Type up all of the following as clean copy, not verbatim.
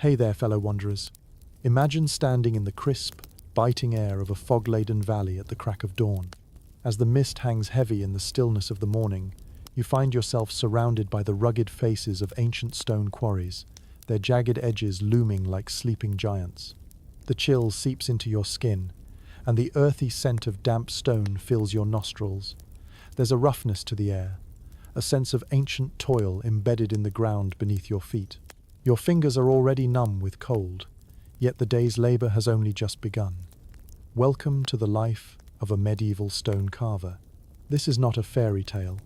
Hey there, fellow wanderers. Imagine standing in the crisp, biting air of a fog-laden valley at the crack of dawn. As the mist hangs heavy in the stillness of the morning, you find yourself surrounded by the rugged faces of ancient stone quarries, their jagged edges looming like sleeping giants. The chill seeps into your skin, and the earthy scent of damp stone fills your nostrils. There's a roughness to the air, a sense of ancient toil embedded in the ground beneath your feet. Your fingers are already numb with cold, yet the day's labor has only just begun. Welcome to the life of a medieval stone carver. This is not a fairy tale.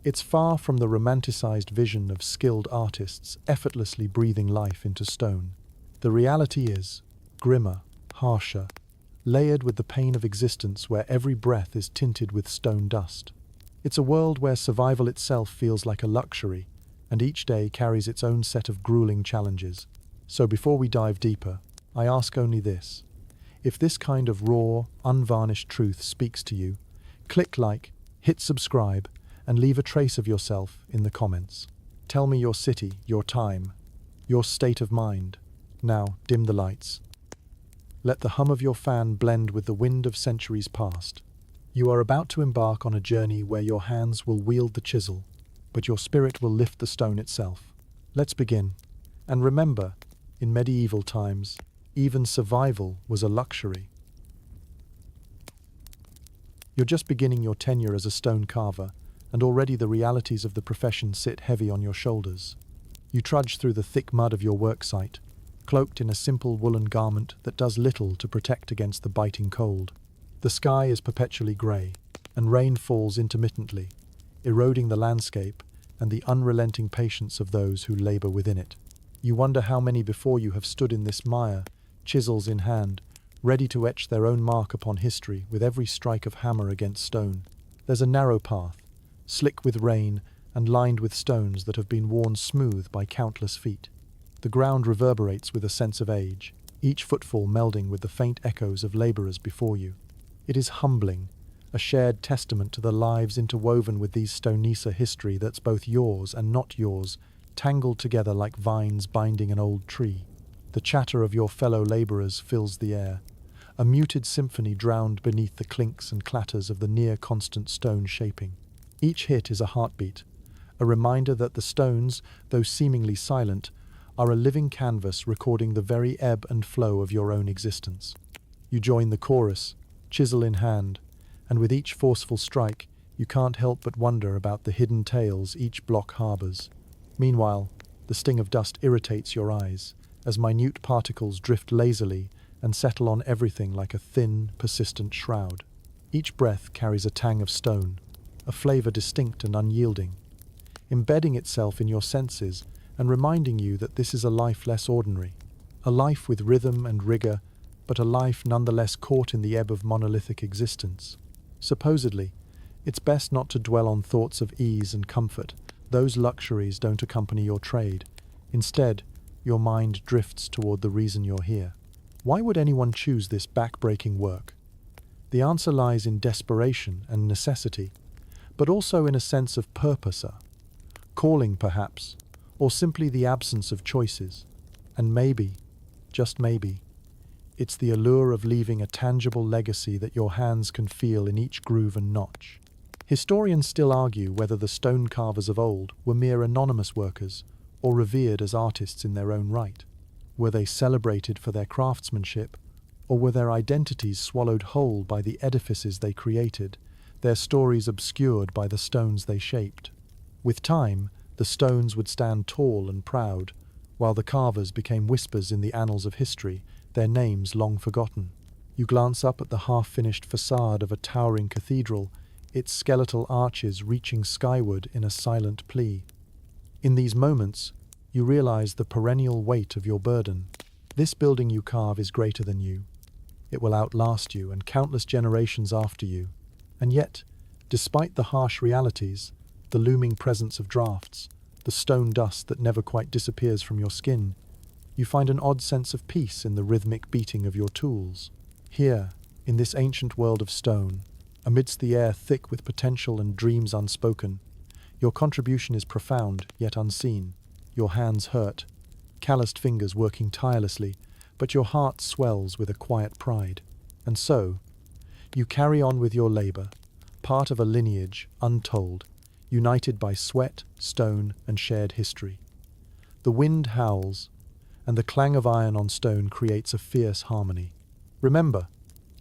It's far from the romanticized vision of skilled artists effortlessly breathing life into stone. The reality is grimmer, harsher, layered with the pain of existence where every breath is tinted with stone dust. It's a world where survival itself feels like a luxury, and each day carries its own set of grueling challenges. So before we dive deeper, I ask only this. If this kind of raw, unvarnished truth speaks to you, click like, hit subscribe, and leave a trace of yourself in the comments. Tell me your city, your time, your state of mind. Now, dim the lights. Let the hum of your fan blend with the wind of centuries past. You are about to embark on a journey where your hands will wield the chisel, but your spirit will lift the stone itself. Let's begin. And remember, in medieval times, even survival was a luxury. You're just beginning your tenure as a stone carver, and already the realities of the profession sit heavy on your shoulders. You trudge through the thick mud of your work site, cloaked in a simple woolen garment that does little to protect against the biting cold. The sky is perpetually grey, and rain falls intermittently, eroding the landscape and the unrelenting patience of those who labour within it. You wonder how many before you have stood in this mire, chisels in hand, ready to etch their own mark upon history with every strike of hammer against stone. There's a narrow path, slick with rain and lined with stones that have been worn smooth by countless feet. The ground reverberates with a sense of age, each footfall melding with the faint echoes of labourers before you. It is humbling, a shared testament to the lives interwoven with these Stonesa history that's both yours and not yours, tangled together like vines binding an old tree. The chatter of your fellow labourers fills the air, a muted symphony drowned beneath the clinks and clatters of the near-constant stone shaping. Each hit is a heartbeat, a reminder that the stones, though seemingly silent, are a living canvas recording the very ebb and flow of your own existence. You join the chorus, chisel in hand, and with each forceful strike, you can't help but wonder about the hidden tales each block harbours. Meanwhile, the sting of dust irritates your eyes, as minute particles drift lazily and settle on everything like a thin, persistent shroud. Each breath carries a tang of stone, a flavour distinct and unyielding, embedding itself in your senses and reminding you that this is a life less ordinary, a life with rhythm and rigour, but a life nonetheless caught in the ebb of monolithic existence. Supposedly, it's best not to dwell on thoughts of ease and comfort. Those luxuries don't accompany your trade. Instead, your mind drifts toward the reason you're here. Why would anyone choose this back-breaking work? The answer lies in desperation and necessity, but also in a sense of purpose, calling perhaps, or simply the absence of choices. And maybe, just maybe, it's the allure of leaving a tangible legacy that your hands can feel in each groove and notch. Historians still argue whether the stone carvers of old were mere anonymous workers or revered as artists in their own right. Were they celebrated for their craftsmanship, or were their identities swallowed whole by the edifices they created, their stories obscured by the stones they shaped? With time, the stones would stand tall and proud, while the carvers became whispers in the annals of history, their names long forgotten. You glance up at the half-finished facade of a towering cathedral, its skeletal arches reaching skyward in a silent plea. In these moments, you realize the perennial weight of your burden. This building you carve is greater than you. It will outlast you and countless generations after you. And yet, despite the harsh realities, the looming presence of drafts, the stone dust that never quite disappears from your skin, you find an odd sense of peace in the rhythmic beating of your tools. Here, in this ancient world of stone, amidst the air thick with potential and dreams unspoken, your contribution is profound yet unseen. Your hands hurt, calloused fingers working tirelessly, but your heart swells with a quiet pride. And so, you carry on with your labor, part of a lineage untold, united by sweat, stone, and shared history. The wind howls, and the clang of iron on stone creates a fierce harmony. Remember,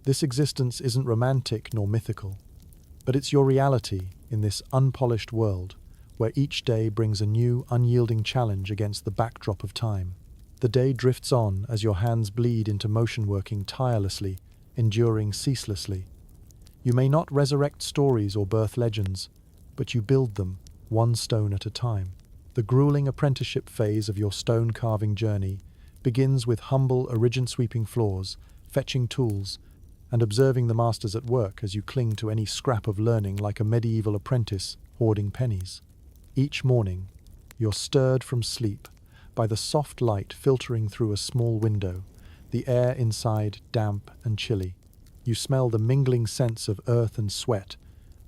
this existence isn't romantic nor mythical, but it's your reality in this unpolished world where each day brings a new, unyielding challenge against the backdrop of time. The day drifts on as your hands bleed into motion, working tirelessly, enduring ceaselessly. You may not resurrect stories or birth legends, but you build them, one stone at a time. The grueling apprenticeship phase of your stone carving journey begins with humble, origin-sweeping floors, fetching tools, and observing the masters at work as you cling to any scrap of learning like a medieval apprentice hoarding pennies. Each morning, you're stirred from sleep by the soft light filtering through a small window, the air inside damp and chilly. You smell the mingling scents of earth and sweat,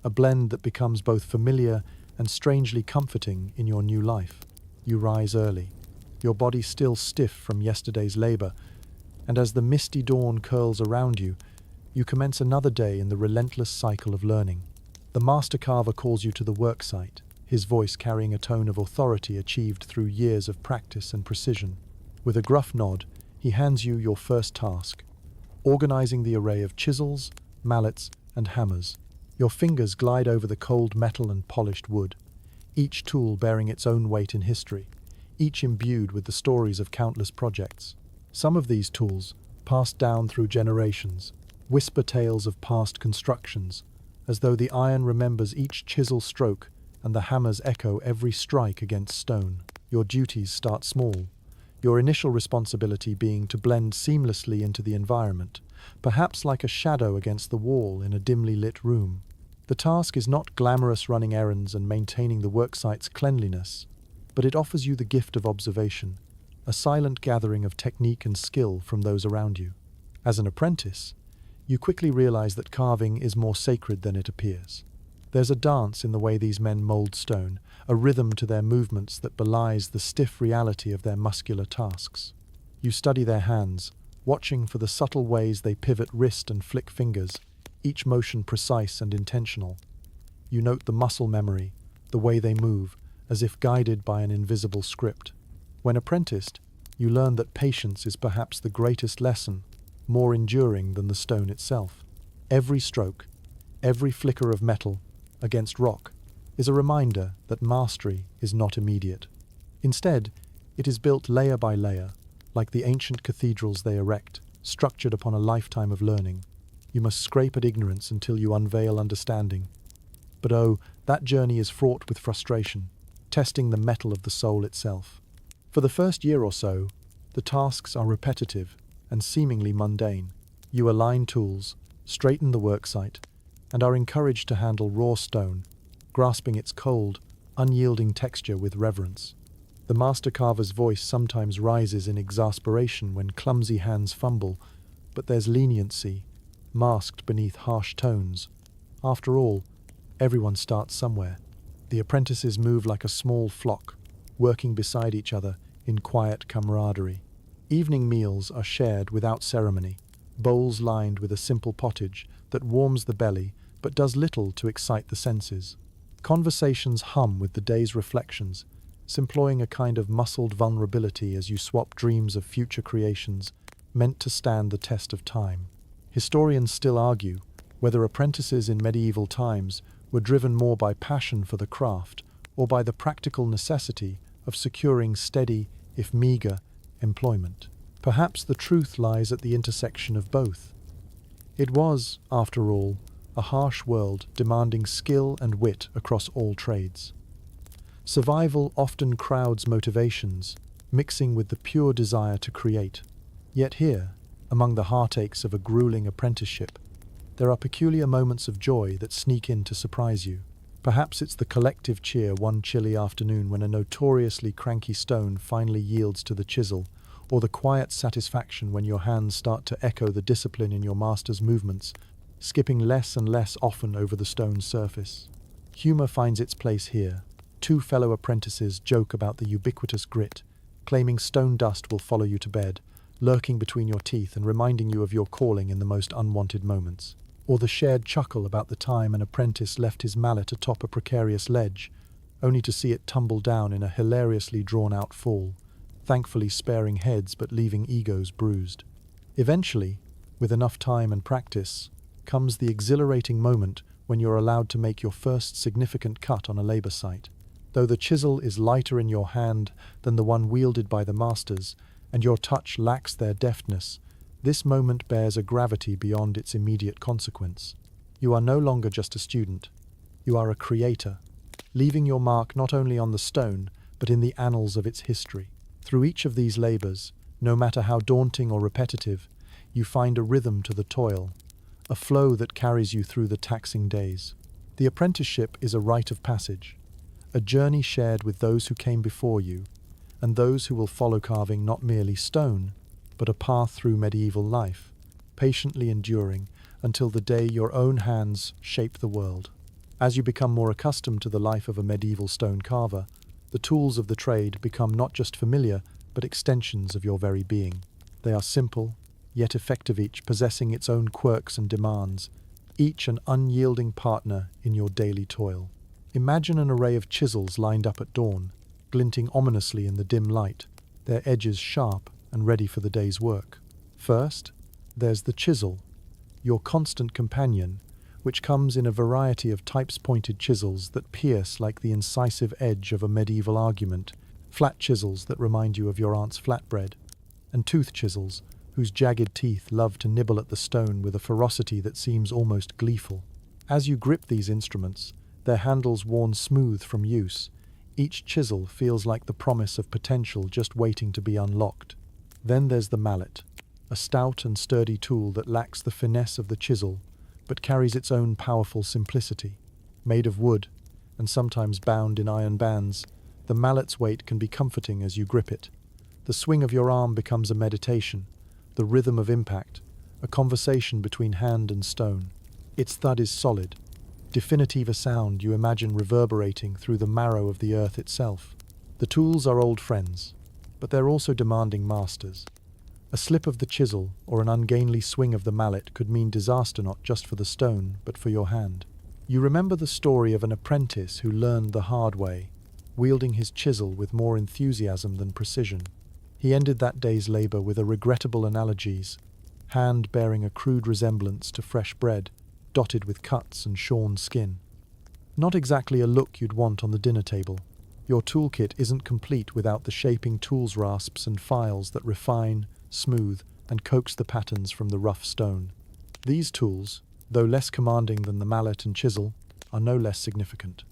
a blend that becomes both familiar and strangely comforting in your new life. You rise early, your body still stiff from yesterday's labor, and as the misty dawn curls around you, you commence another day in the relentless cycle of learning. The master carver calls you to the worksite, his voice carrying a tone of authority achieved through years of practice and precision. With a gruff nod, he hands you your first task, organizing the array of chisels, mallets, and hammers. Your fingers glide over the cold metal and polished wood, each tool bearing its own weight in history, each imbued with the stories of countless projects. Some of these tools, passed down through generations, whisper tales of past constructions, as though the iron remembers each chisel stroke and the hammers echo every strike against stone. Your duties start small, your initial responsibility being to blend seamlessly into the environment, perhaps like a shadow against the wall in a dimly lit room. The task is not glamorous running errands and maintaining the worksite's cleanliness, but it offers you the gift of observation, a silent gathering of technique and skill from those around you. As an apprentice, you quickly realize that carving is more sacred than it appears. There's a dance in the way these men mold stone, a rhythm to their movements that belies the stiff reality of their muscular tasks. You study their hands, watching for the subtle ways they pivot wrist and flick fingers, each motion precise and intentional. You note the muscle memory, the way they move, as if guided by an invisible script. When apprenticed, you learn that patience is perhaps the greatest lesson, more enduring than the stone itself. Every stroke, every flicker of metal against rock is a reminder that mastery is not immediate. Instead, it is built layer by layer, like the ancient cathedrals they erect, structured upon a lifetime of learning. You must scrape at ignorance until you unveil understanding. But oh, that journey is fraught with frustration, testing the metal of the soul itself. For the first year or so, the tasks are repetitive and seemingly mundane. You align tools, straighten the worksite, and are encouraged to handle raw stone, grasping its cold, unyielding texture with reverence. The master carver's voice sometimes rises in exasperation when clumsy hands fumble, but there's leniency, masked beneath harsh tones. After all, everyone starts somewhere. The apprentices move like a small flock, working beside each other in quiet camaraderie. Evening meals are shared without ceremony, bowls lined with a simple pottage that warms the belly but does little to excite the senses. Conversations hum with the day's reflections, employing a kind of muscled vulnerability as you swap dreams of future creations meant to stand the test of time. Historians still argue whether apprentices in medieval times were driven more by passion for the craft or by the practical necessity of securing steady, if meager, employment. Perhaps the truth lies at the intersection of both. It was, after all, a harsh world demanding skill and wit across all trades. Survival often crowds motivations, mixing with the pure desire to create. Yet here, among the heartaches of a grueling apprenticeship, there are peculiar moments of joy that sneak in to surprise you. Perhaps it's the collective cheer one chilly afternoon when a notoriously cranky stone finally yields to the chisel, or the quiet satisfaction when your hands start to echo the discipline in your master's movements, skipping less and less often over the stone's surface. Humor finds its place here. Two fellow apprentices joke about the ubiquitous grit, claiming stone dust will follow you to bed, lurking between your teeth and reminding you of your calling in the most unwanted moments. Or the shared chuckle about the time an apprentice left his mallet atop a precarious ledge, only to see it tumble down in a hilariously drawn-out fall, thankfully sparing heads but leaving egos bruised. Eventually, with enough time and practice, comes the exhilarating moment when you're allowed to make your first significant cut on a labor site. Though the chisel is lighter in your hand than the one wielded by the masters, and your touch lacks their deftness, this moment bears a gravity beyond its immediate consequence. You are no longer just a student. You are a creator, leaving your mark not only on the stone, but in the annals of its history. Through each of these labors, no matter how daunting or repetitive, you find a rhythm to the toil, a flow that carries you through the taxing days. The apprenticeship is a rite of passage, a journey shared with those who came before you, and those who will follow, carving not merely stone, but a path through medieval life, patiently enduring until the day your own hands shape the world. As you become more accustomed to the life of a medieval stone carver, the tools of the trade become not just familiar, but extensions of your very being. They are simple, yet effective, each possessing its own quirks and demands, each an unyielding partner in your daily toil. Imagine an array of chisels lined up at dawn, glinting ominously in the dim light, their edges sharp and ready for the day's work. First, there's the chisel, your constant companion, which comes in a variety of types-pointed chisels that pierce like the incisive edge of a medieval argument, flat chisels that remind you of your aunt's flatbread, and tooth chisels whose jagged teeth love to nibble at the stone with a ferocity that seems almost gleeful. As you grip these instruments, their handles worn smooth from use, each chisel feels like the promise of potential just waiting to be unlocked. Then there's the mallet, a stout and sturdy tool that lacks the finesse of the chisel, but carries its own powerful simplicity. Made of wood, and sometimes bound in iron bands, the mallet's weight can be comforting as you grip it. The swing of your arm becomes a meditation, the rhythm of impact, a conversation between hand and stone. Its thud is solid, definitive, a sound you imagine reverberating through the marrow of the earth itself. The tools are old friends, but they're also demanding masters. A slip of the chisel or an ungainly swing of the mallet could mean disaster not just for the stone, but for your hand. You remember the story of an apprentice who learned the hard way, wielding his chisel with more enthusiasm than precision. He ended that day's labor with a regrettable analogies, hand bearing a crude resemblance to fresh bread, dotted with cuts and shorn skin. Not exactly a look you'd want on the dinner table. Your toolkit isn't complete without the shaping tools, rasps and files that refine, smooth, and coax the patterns from the rough stone. These tools, though less commanding than the mallet and chisel, are no less significant.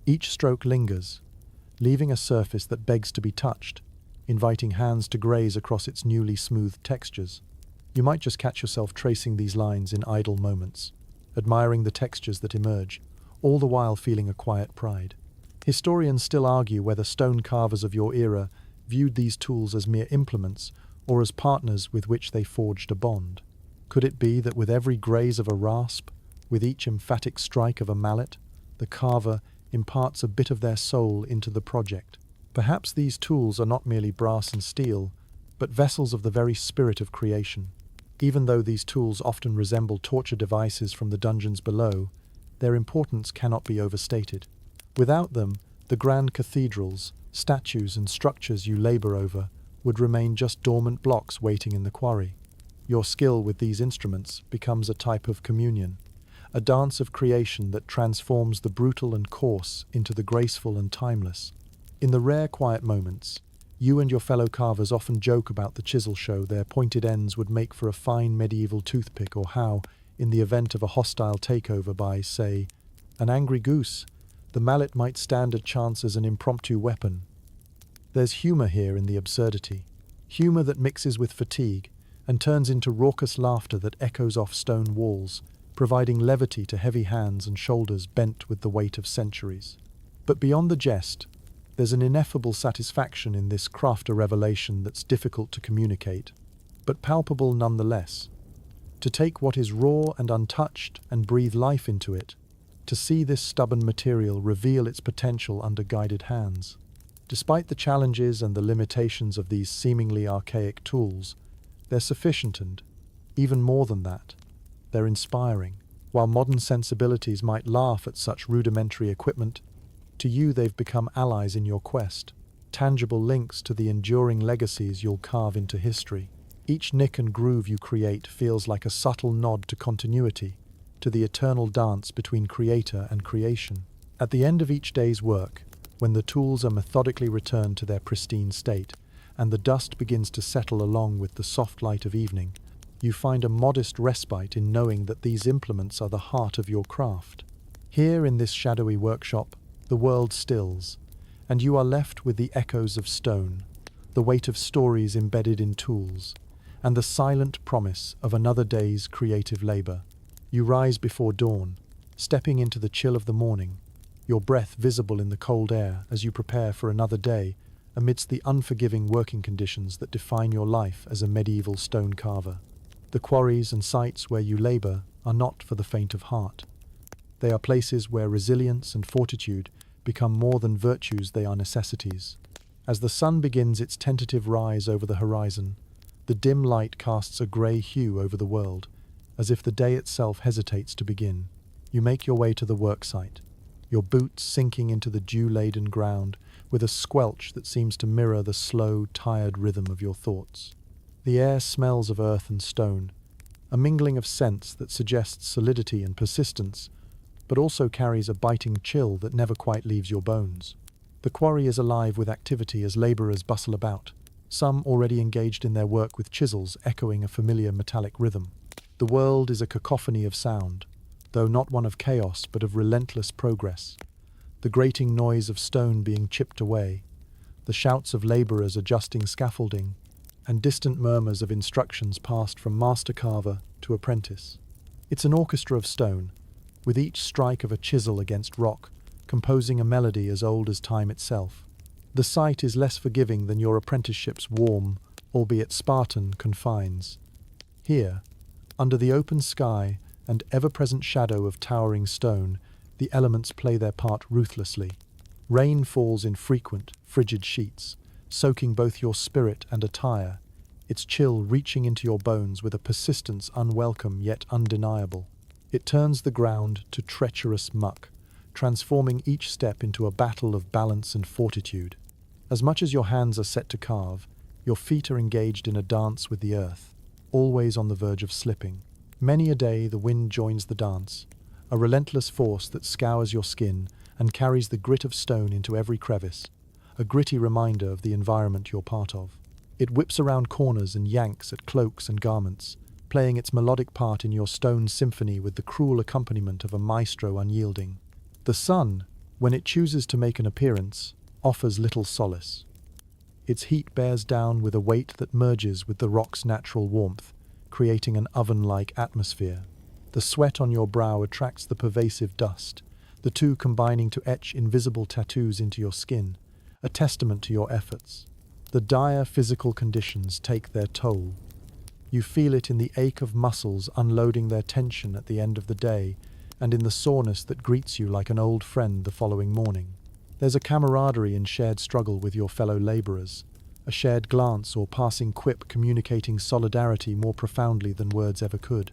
Each stroke lingers, leaving a surface that begs to be touched, inviting hands to graze across its newly smoothed textures. You might just catch yourself tracing these lines in idle moments, admiring the textures that emerge, all the while feeling a quiet pride. Historians still argue whether stone carvers of your era viewed these tools as mere implements or as partners with which they forged a bond. Could it be that with every graze of a rasp, with each emphatic strike of a mallet, the carver imparts a bit of their soul into the project? Perhaps these tools are not merely brass and steel, but vessels of the very spirit of creation. Even though these tools often resemble torture devices from the dungeons below, their importance cannot be overstated. Without them, the grand cathedrals, statues and structures you labor over would remain just dormant blocks waiting in the quarry. Your skill with these instruments becomes a type of communion, a dance of creation that transforms the brutal and coarse into the graceful and timeless. In the rare quiet moments, you and your fellow carvers often joke about the chisel show their pointed ends would make for a fine medieval toothpick, or how, in the event of a hostile takeover by, say, an angry goose, the mallet might stand a chance as an impromptu weapon. There's humor here in the absurdity, humor that mixes with fatigue and turns into raucous laughter that echoes off stone walls, providing levity to heavy hands and shoulders bent with the weight of centuries. But beyond the jest, there's an ineffable satisfaction in this crafter revelation that's difficult to communicate, but palpable nonetheless. To take what is raw and untouched and breathe life into it, to see this stubborn material reveal its potential under guided hands. Despite the challenges and the limitations of these seemingly archaic tools, they're sufficient and, even more than that, they're inspiring. While modern sensibilities might laugh at such rudimentary equipment, to you they've become allies in your quest, tangible links to the enduring legacies you'll carve into history. Each nick and groove you create feels like a subtle nod to continuity, to the eternal dance between creator and creation. At the end of each day's work, when the tools are methodically returned to their pristine state, and the dust begins to settle along with the soft light of evening, you find a modest respite in knowing that these implements are the heart of your craft. Here in this shadowy workshop, the world stills, and you are left with the echoes of stone, the weight of stories embedded in tools, and the silent promise of another day's creative labor. You rise before dawn, stepping into the chill of the morning, your breath visible in the cold air as you prepare for another day amidst the unforgiving working conditions that define your life as a medieval stone carver. The quarries and sites where you labor are not for the faint of heart. They are places where resilience and fortitude become more than virtues, they are necessities. As the sun begins its tentative rise over the horizon, the dim light casts a grey hue over the world, as if the day itself hesitates to begin. You make your way to the worksite, your boots sinking into the dew-laden ground with a squelch that seems to mirror the slow, tired rhythm of your thoughts. The air smells of earth and stone, a mingling of scents that suggests solidity and persistence, but also carries a biting chill that never quite leaves your bones. The quarry is alive with activity as labourers bustle about, some already engaged in their work with chisels echoing a familiar metallic rhythm. The world is a cacophony of sound, though not one of chaos but of relentless progress. The grating noise of stone being chipped away, the shouts of labourers adjusting scaffolding, and distant murmurs of instructions passed from master carver to apprentice. It's an orchestra of stone, with each strike of a chisel against rock composing a melody as old as time itself. The site is less forgiving than your apprenticeship's warm, albeit Spartan, confines. Here, under the open sky and ever-present shadow of towering stone, the elements play their part ruthlessly. Rain falls in frequent, frigid sheets, soaking both your spirit and attire, its chill reaching into your bones with a persistence unwelcome yet undeniable. It turns the ground to treacherous muck, transforming each step into a battle of balance and fortitude. As much as your hands are set to carve, your feet are engaged in a dance with the earth, always on the verge of slipping. Many a day the wind joins the dance, a relentless force that scours your skin and carries the grit of stone into every crevice, a gritty reminder of the environment you're part of. It whips around corners and yanks at cloaks and garments, playing its melodic part in your stone symphony with the cruel accompaniment of a maestro unyielding. The sun, when it chooses to make an appearance, offers little solace. Its heat bears down with a weight that merges with the rock's natural warmth, creating an oven-like atmosphere. The sweat on your brow attracts the pervasive dust, the two combining to etch invisible tattoos into your skin, a testament to your efforts. The dire physical conditions take their toll. You feel it in the ache of muscles unloading their tension at the end of the day, and in the soreness that greets you like an old friend the following morning. There's a camaraderie in shared struggle with your fellow labourers, a shared glance or passing quip communicating solidarity more profoundly than words ever could.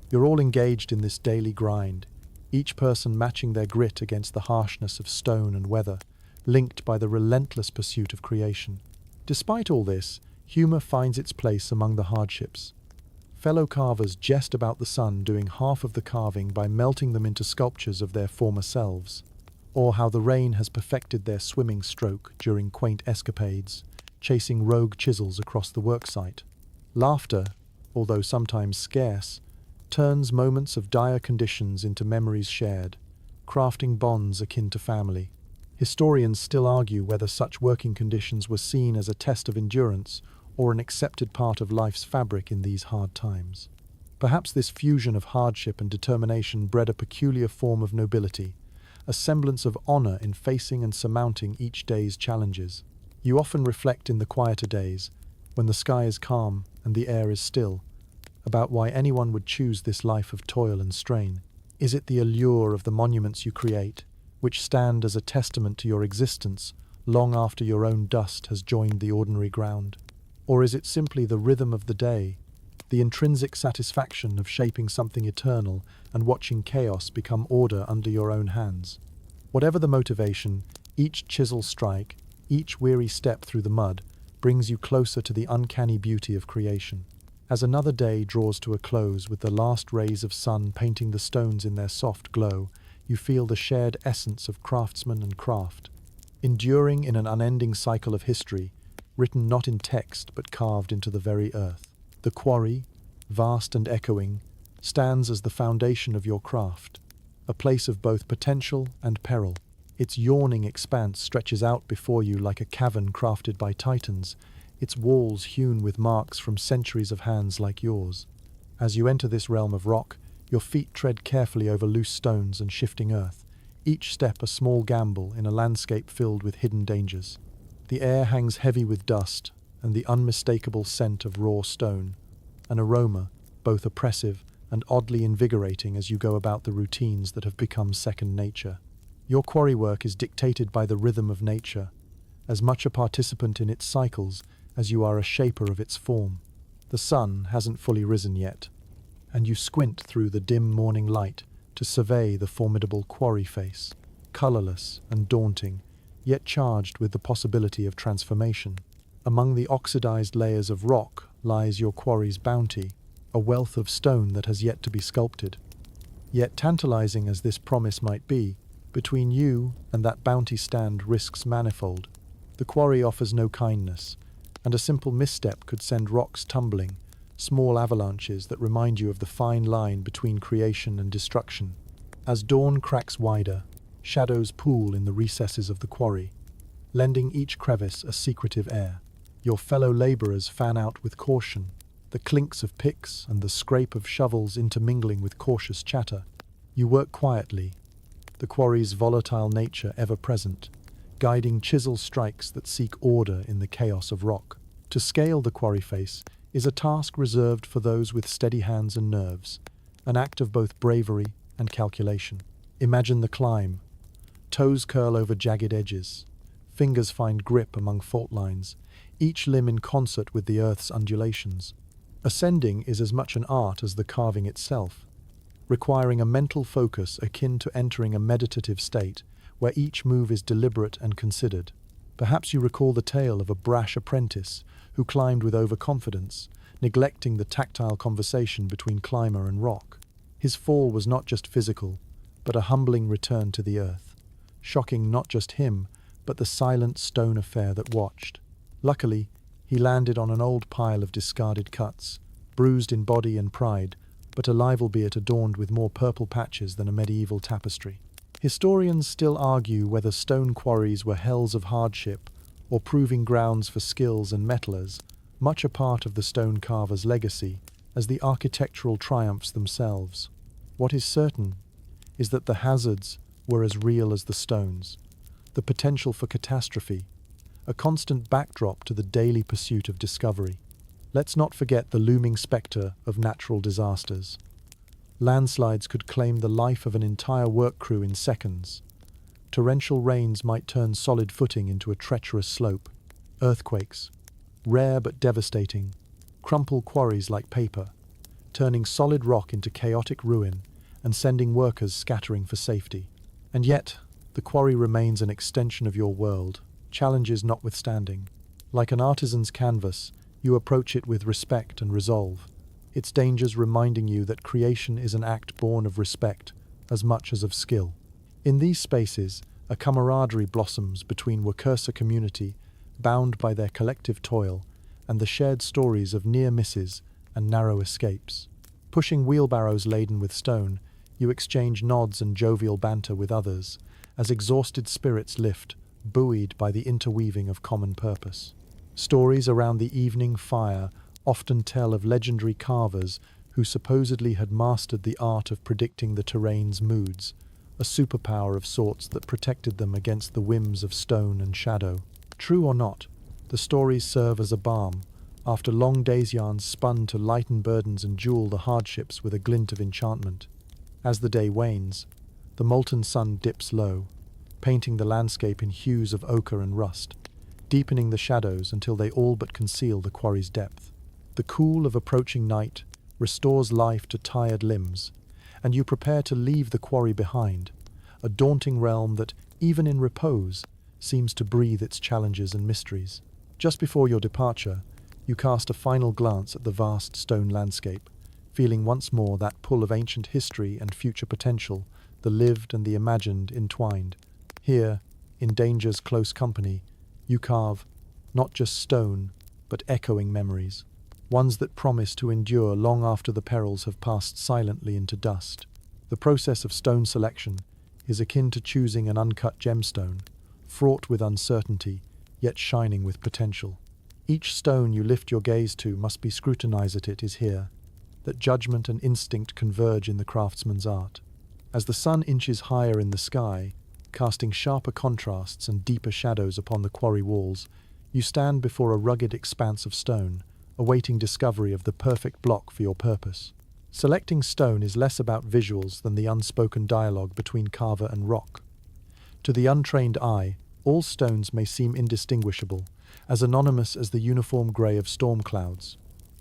You're all engaged in this daily grind, each person matching their grit against the harshness of stone and weather, linked by the relentless pursuit of creation. Despite all this, humour finds its place among the hardships. Fellow carvers jest about the sun doing half of the carving by melting them into sculptures of their former selves, or how the rain has perfected their swimming stroke during quaint escapades, chasing rogue chisels across the worksite. Laughter, although sometimes scarce, turns moments of dire conditions into memories shared, crafting bonds akin to family. Historians still argue whether such working conditions were seen as a test of endurance or an accepted part of life's fabric in these hard times. Perhaps this fusion of hardship and determination bred a peculiar form of nobility, a semblance of honor in facing and surmounting each day's challenges. You often reflect in the quieter days, when the sky is calm and the air is still, about why anyone would choose this life of toil and strain. Is it the allure of the monuments you create, which stand as a testament to your existence long after your own dust has joined the ordinary ground? Or is it simply the rhythm of the day, the intrinsic satisfaction of shaping something eternal and watching chaos become order under your own hands? Whatever the motivation, each chisel strike, each weary step through the mud, brings you closer to the uncanny beauty of creation. As another day draws to a close with the last rays of sun painting the stones in their soft glow, you feel the shared essence of craftsman and craft, enduring in an unending cycle of history, written not in text but carved into the very earth. The quarry, vast and echoing, stands as the foundation of your craft, a place of both potential and peril. Its yawning expanse stretches out before you like a cavern crafted by titans, its walls hewn with marks from centuries of hands like yours. As you enter this realm of rock, your feet tread carefully over loose stones and shifting earth, each step a small gamble in a landscape filled with hidden dangers. The air hangs heavy with dust and the unmistakable scent of raw stone, an aroma both oppressive and oddly invigorating as you go about the routines that have become second nature. Your quarry work is dictated by the rhythm of nature, as much a participant in its cycles as you are a shaper of its form. The sun hasn't fully risen yet, and you squint through the dim morning light to survey the formidable quarry face, colourless and daunting, yet charged with the possibility of transformation. Among the oxidized layers of rock lies your quarry's bounty, a wealth of stone that has yet to be sculpted. Yet tantalizing as this promise might be, between you and that bounty stand risks manifold. The quarry offers no kindness, and a simple misstep could send rocks tumbling, small avalanches that remind you of the fine line between creation and destruction. As dawn cracks wider, shadows pool in the recesses of the quarry, lending each crevice a secretive air. Your fellow labourers fan out with caution, the clinks of picks and the scrape of shovels intermingling with cautious chatter. You work quietly, the quarry's volatile nature ever present, guiding chisel strikes that seek order in the chaos of rock. To scale the quarry face is a task reserved for those with steady hands and nerves, an act of both bravery and calculation. Imagine the climb. Toes curl over jagged edges, fingers find grip among fault lines, each limb in concert with the earth's undulations. Ascending is as much an art as the carving itself, requiring a mental focus akin to entering a meditative state where each move is deliberate and considered. Perhaps you recall the tale of a brash apprentice who climbed with overconfidence, neglecting the tactile conversation between climber and rock. His fall was not just physical, but a humbling return to the earth, shocking not just him, but the silent stone affair that watched. Luckily, he landed on an old pile of discarded cuts, bruised in body and pride, but alive albeit adorned with more purple patches than a medieval tapestry. Historians still argue whether stone quarries were hells of hardship or proving grounds for skills and metallers, much a part of the stone carver's legacy, as the architectural triumphs themselves. What is certain is that the hazards were as real as the stones, the potential for catastrophe, a constant backdrop to the daily pursuit of discovery. Let's not forget the looming spectre of natural disasters. Landslides could claim the life of an entire work crew in seconds. Torrential rains might turn solid footing into a treacherous slope. Earthquakes, rare but devastating, crumple quarries like paper, turning solid rock into chaotic ruin and sending workers scattering for safety. And yet, the quarry remains an extension of your world, challenges notwithstanding. Like an artisan's canvas, you approach it with respect and resolve, its dangers reminding you that creation is an act born of respect as much as of skill. In these spaces, a camaraderie blossoms between worker community, bound by their collective toil, and the shared stories of near misses and narrow escapes. Pushing wheelbarrows laden with stone, you exchange nods and jovial banter with others, as exhausted spirits lift, buoyed by the interweaving of common purpose. Stories around the evening fire often tell of legendary carvers who supposedly had mastered the art of predicting the terrain's moods, a superpower of sorts that protected them against the whims of stone and shadow. True or not, the stories serve as a balm, after long days' yarns spun to lighten burdens and jewel the hardships with a glint of enchantment. As the day wanes, the molten sun dips low, painting the landscape in hues of ochre and rust, deepening the shadows until they all but conceal the quarry's depth. The cool of approaching night restores life to tired limbs, and you prepare to leave the quarry behind, a daunting realm that, even in repose, seems to breathe its challenges and mysteries. Just before your departure, you cast a final glance at the vast stone landscape, feeling once more that pull of ancient history and future potential, the lived and the imagined entwined. Here, in danger's close company, you carve not just stone, but echoing memories, ones that promise to endure long after the perils have passed silently into dust. The process of stone selection is akin to choosing an uncut gemstone, fraught with uncertainty, yet shining with potential. Each stone you lift your gaze to must be scrutinized at it is here, that judgment and instinct converge in the craftsman's art. As the sun inches higher in the sky, casting sharper contrasts and deeper shadows upon the quarry walls, you stand before a rugged expanse of stone, awaiting discovery of the perfect block for your purpose. Selecting stone is less about visuals than the unspoken dialogue between carver and rock. To the untrained eye, all stones may seem indistinguishable, as anonymous as the uniform grey of storm clouds.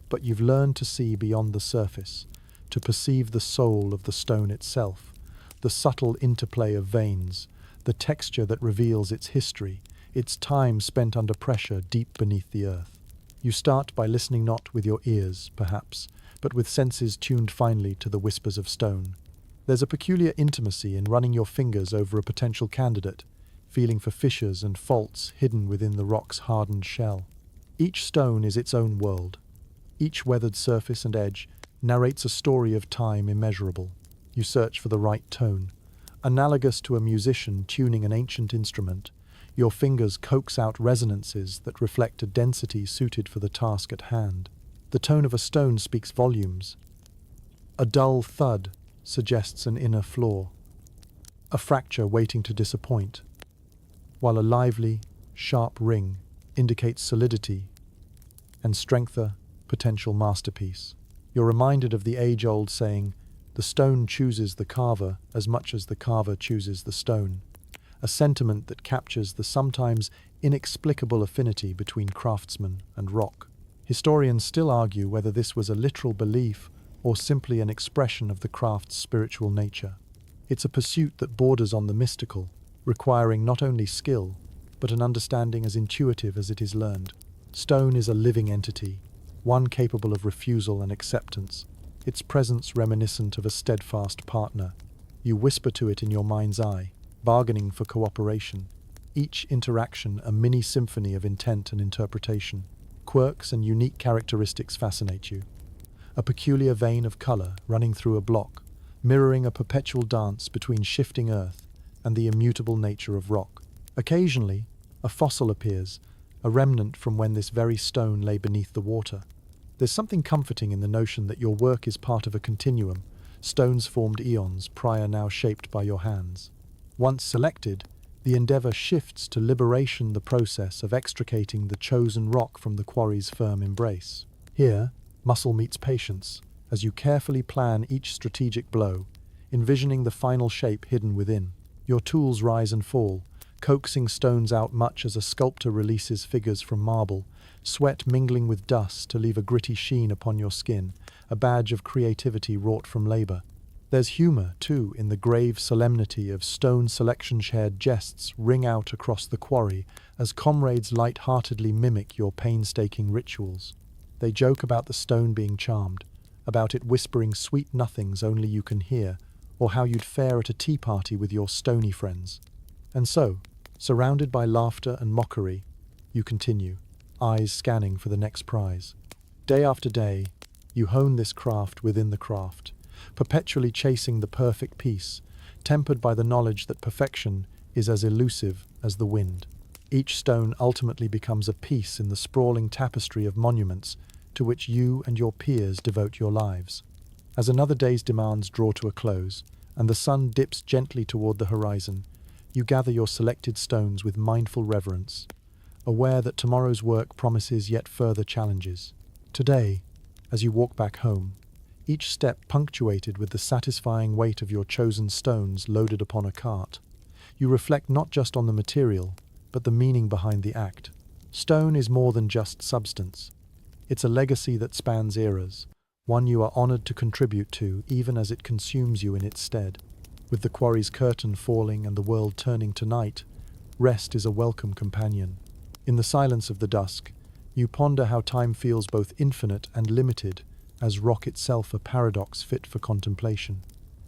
But you've learned to see beyond the surface, to perceive the soul of the stone itself, the subtle interplay of veins, the texture that reveals its history, its time spent under pressure deep beneath the earth. You start by listening not with your ears, perhaps, but with senses tuned finely to the whispers of stone. There's a peculiar intimacy in running your fingers over a potential candidate, feeling for fissures and faults hidden within the rock's hardened shell. Each stone is its own world. Each weathered surface and edge narrates a story of time immeasurable. You search for the right tone. Analogous to a musician tuning an ancient instrument, your fingers coax out resonances that reflect a density suited for the task at hand. The tone of a stone speaks volumes. A dull thud suggests an inner flaw, a fracture waiting to disappoint, while a lively, sharp ring indicates solidity and strength, a potential masterpiece. You're reminded of the age-old saying, "The stone chooses the carver as much as the carver chooses the stone," a sentiment that captures the sometimes inexplicable affinity between craftsman and rock. Historians still argue whether this was a literal belief or simply an expression of the craft's spiritual nature. It's a pursuit that borders on the mystical, requiring not only skill, but an understanding as intuitive as it is learned. Stone is a living entity, one capable of refusal and acceptance, its presence reminiscent of a steadfast partner. You whisper to it in your mind's eye, bargaining for cooperation, each interaction a mini-symphony of intent and interpretation. Quirks and unique characteristics fascinate you. A peculiar vein of color running through a block, mirroring a perpetual dance between shifting earth and the immutable nature of rock. Occasionally, a fossil appears, a remnant from when this very stone lay beneath the water. There's something comforting in the notion that your work is part of a continuum, stones formed eons prior now shaped by your hands. Once selected, the endeavor shifts to liberation, the process of extricating the chosen rock from the quarry's firm embrace. Here, muscle meets patience, as you carefully plan each strategic blow, envisioning the final shape hidden within. Your tools rise and fall, coaxing stones out much as a sculptor releases figures from marble, sweat mingling with dust to leave a gritty sheen upon your skin, a badge of creativity wrought from labor. There's humor, too, in the grave solemnity of stone selection-shared jests ring out across the quarry as comrades light-heartedly mimic your painstaking rituals. They joke about the stone being charmed, about it whispering sweet nothings only you can hear, or how you'd fare at a tea party with your stony friends. And so, surrounded by laughter and mockery, you continue, eyes scanning for the next prize. Day after day, you hone this craft within the craft, perpetually chasing the perfect piece, tempered by the knowledge that perfection is as elusive as the wind. Each stone ultimately becomes a piece in the sprawling tapestry of monuments to which you and your peers devote your lives. As another day's demands draw to a close, and the sun dips gently toward the horizon, you gather your selected stones with mindful reverence, aware that tomorrow's work promises yet further challenges. Today, as you walk back home, each step punctuated with the satisfying weight of your chosen stones loaded upon a cart, You reflect not just on the material, but the meaning behind the act. Stone is more than just substance. It's a legacy that spans eras, one you are honored to contribute to even as it consumes you in its stead. With the quarry's curtain falling and the world turning to night, rest is a welcome companion. In the silence of the dusk, you ponder how time feels both infinite and limited, as rock itself a paradox fit for contemplation.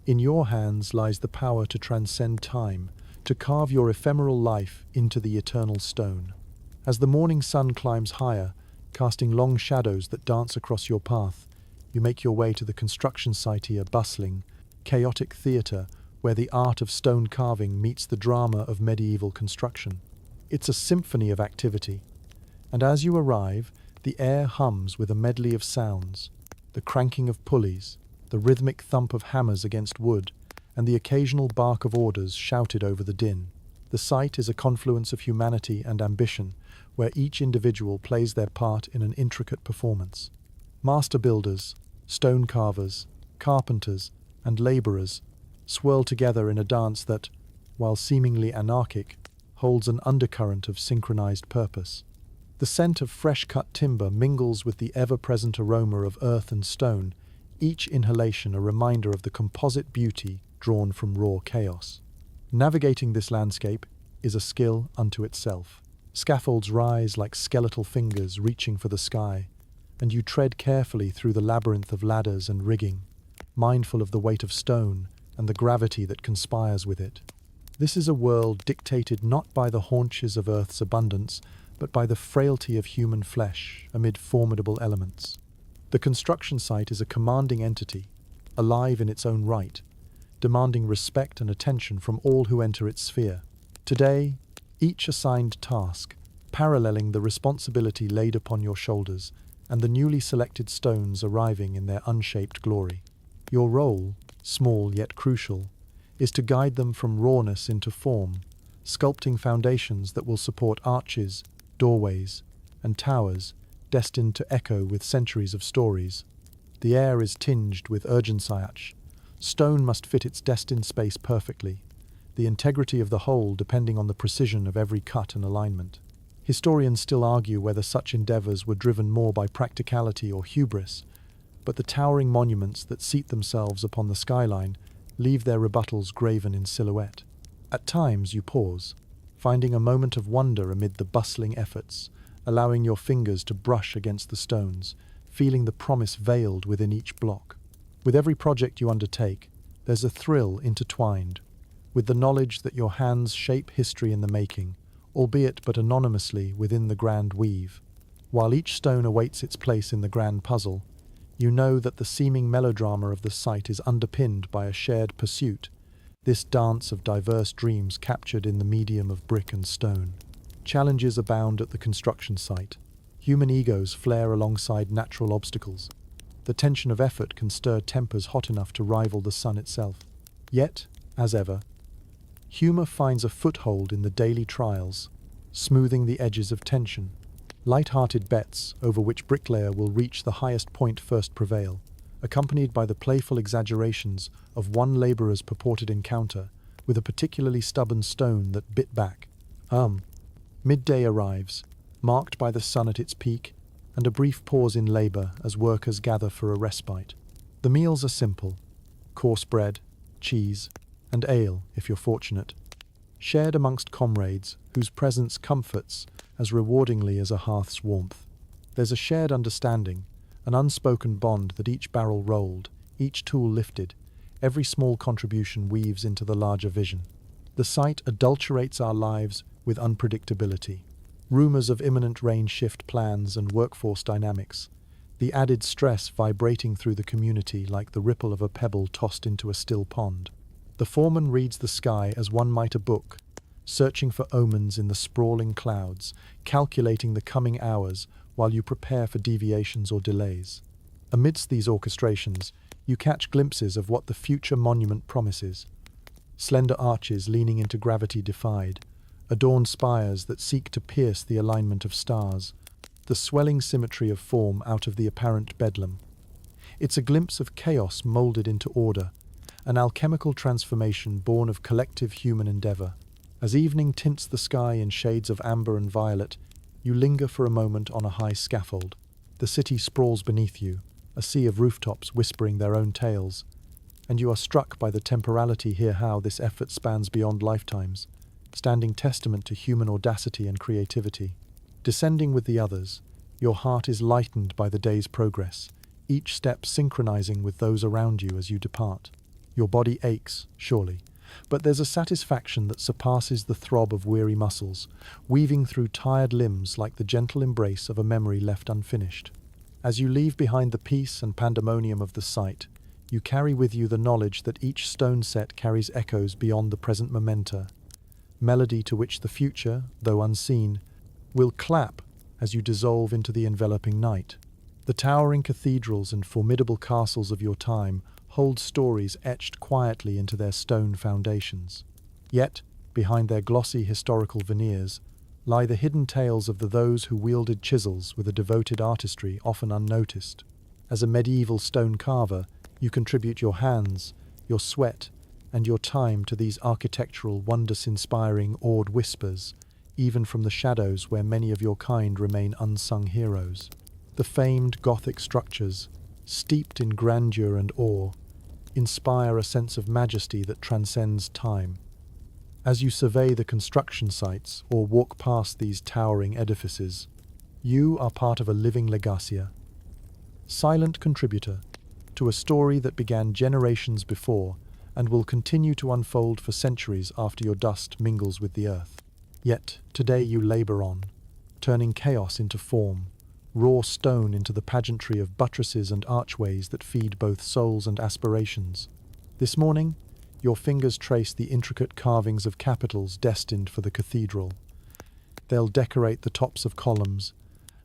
In your hands lies the power to transcend time, to carve your ephemeral life into the eternal stone. As the morning sun climbs higher, casting long shadows that dance across your path, you make your way to the construction site, a bustling, chaotic theatre where the art of stone carving meets the drama of medieval construction. It's a symphony of activity, and as you arrive, the air hums with a medley of sounds, the cranking of pulleys, the rhythmic thump of hammers against wood, and the occasional bark of orders shouted over the din. The site is a confluence of humanity and ambition, where each individual plays their part in an intricate performance. Master builders, stone carvers, carpenters, and laborers swirl together in a dance that, while seemingly anarchic, holds an undercurrent of synchronized purpose. The scent of fresh-cut timber mingles with the ever-present aroma of earth and stone, each inhalation a reminder of the composite beauty drawn from raw chaos. Navigating this landscape is a skill unto itself. Scaffolds rise like skeletal fingers reaching for the sky, and you tread carefully through the labyrinth of ladders and rigging, mindful of the weight of stone and the gravity that conspires with it. This is a world dictated not by the haunches of Earth's abundance, but by the frailty of human flesh amid formidable elements. The construction site is a commanding entity, alive in its own right, demanding respect and attention from all who enter its sphere. Today, each assigned task, paralleling the responsibility laid upon your shoulders and the newly selected stones arriving in their unshaped glory. Your role, small yet crucial, is to guide them from rawness into form, sculpting foundations that will support arches, doorways, and towers destined to echo with centuries of stories. The air is tinged with urgency. Stone must fit its destined space perfectly, the integrity of the whole depending on the precision of every cut and alignment. Historians still argue whether such endeavors were driven more by practicality or hubris, but the towering monuments that seat themselves upon the skyline leave their rebuttals graven in silhouette. At times you pause, finding a moment of wonder amid the bustling efforts, allowing your fingers to brush against the stones, feeling the promise veiled within each block. With every project you undertake, there's a thrill intertwined, with the knowledge that your hands shape history in the making, albeit but anonymously within the grand weave. While each stone awaits its place in the grand puzzle, you know that the seeming melodrama of the site is underpinned by a shared pursuit, this dance of diverse dreams captured in the medium of brick and stone. Challenges abound at the construction site. Human egos flare alongside natural obstacles. The tension of effort can stir tempers hot enough to rival the sun itself. Yet, as ever, humor finds a foothold in the daily trials, smoothing the edges of tension. Light-hearted bets over which bricklayer will reach the highest point first prevail, accompanied by the playful exaggerations of one laborer's purported encounter with a particularly stubborn stone that bit back. Midday arrives, marked by the sun at its peak, and a brief pause in labor as workers gather for a respite. The meals are simple: coarse bread, cheese, and ale, if you're fortunate, shared amongst comrades whose presence comforts as rewardingly as a hearth's warmth. There's a shared understanding, an unspoken bond that each barrel rolled, each tool lifted, every small contribution weaves into the larger vision. The site adulterates our lives with unpredictability. Rumors of imminent rain shift plans and workforce dynamics, the added stress vibrating through the community like the ripple of a pebble tossed into a still pond. The foreman reads the sky as one might a book, searching for omens in the sprawling clouds, calculating the coming hours while you prepare for deviations or delays. Amidst these orchestrations, you catch glimpses of what the future monument promises. Slender arches leaning into gravity defied, adorned spires that seek to pierce the alignment of stars, the swelling symmetry of form out of the apparent bedlam. It's a glimpse of chaos molded into order, an alchemical transformation born of collective human endeavor. As evening tints the sky in shades of amber and violet, you linger for a moment on a high scaffold. The city sprawls beneath you, a sea of rooftops whispering their own tales, and you are struck by the temporality here, how this effort spans beyond lifetimes, standing testament to human audacity and creativity. Descending with the others, your heart is lightened by the day's progress, each step synchronizing with those around you as you depart. Your body aches, surely, but there's a satisfaction that surpasses the throb of weary muscles, weaving through tired limbs like the gentle embrace of a memory left unfinished. As you leave behind the peace and pandemonium of the site, you carry with you the knowledge that each stone set carries echoes beyond the present momenta, melody to which the future, though unseen, will clap as you dissolve into the enveloping night. The towering cathedrals and formidable castles of your time hold stories etched quietly into their stone foundations. Yet, behind their glossy historical veneers, lie the hidden tales of those who wielded chisels with a devoted artistry often unnoticed. As a medieval stone carver, you contribute your hands, your sweat, and your time to these architectural wonders-inspiring awed whispers, even from the shadows where many of your kind remain unsung heroes. The famed Gothic structures, steeped in grandeur and awe, inspire a sense of majesty that transcends time. As you survey the construction sites or walk past these towering edifices, you are part of a living legacia, silent contributor to a story that began generations before and will continue to unfold for centuries after your dust mingles with the earth. Yet, today you labor on, turning chaos into form, raw stone into the pageantry of buttresses and archways that feed both souls and aspirations. This morning, your fingers trace the intricate carvings of capitals destined for the cathedral. They'll decorate the tops of columns,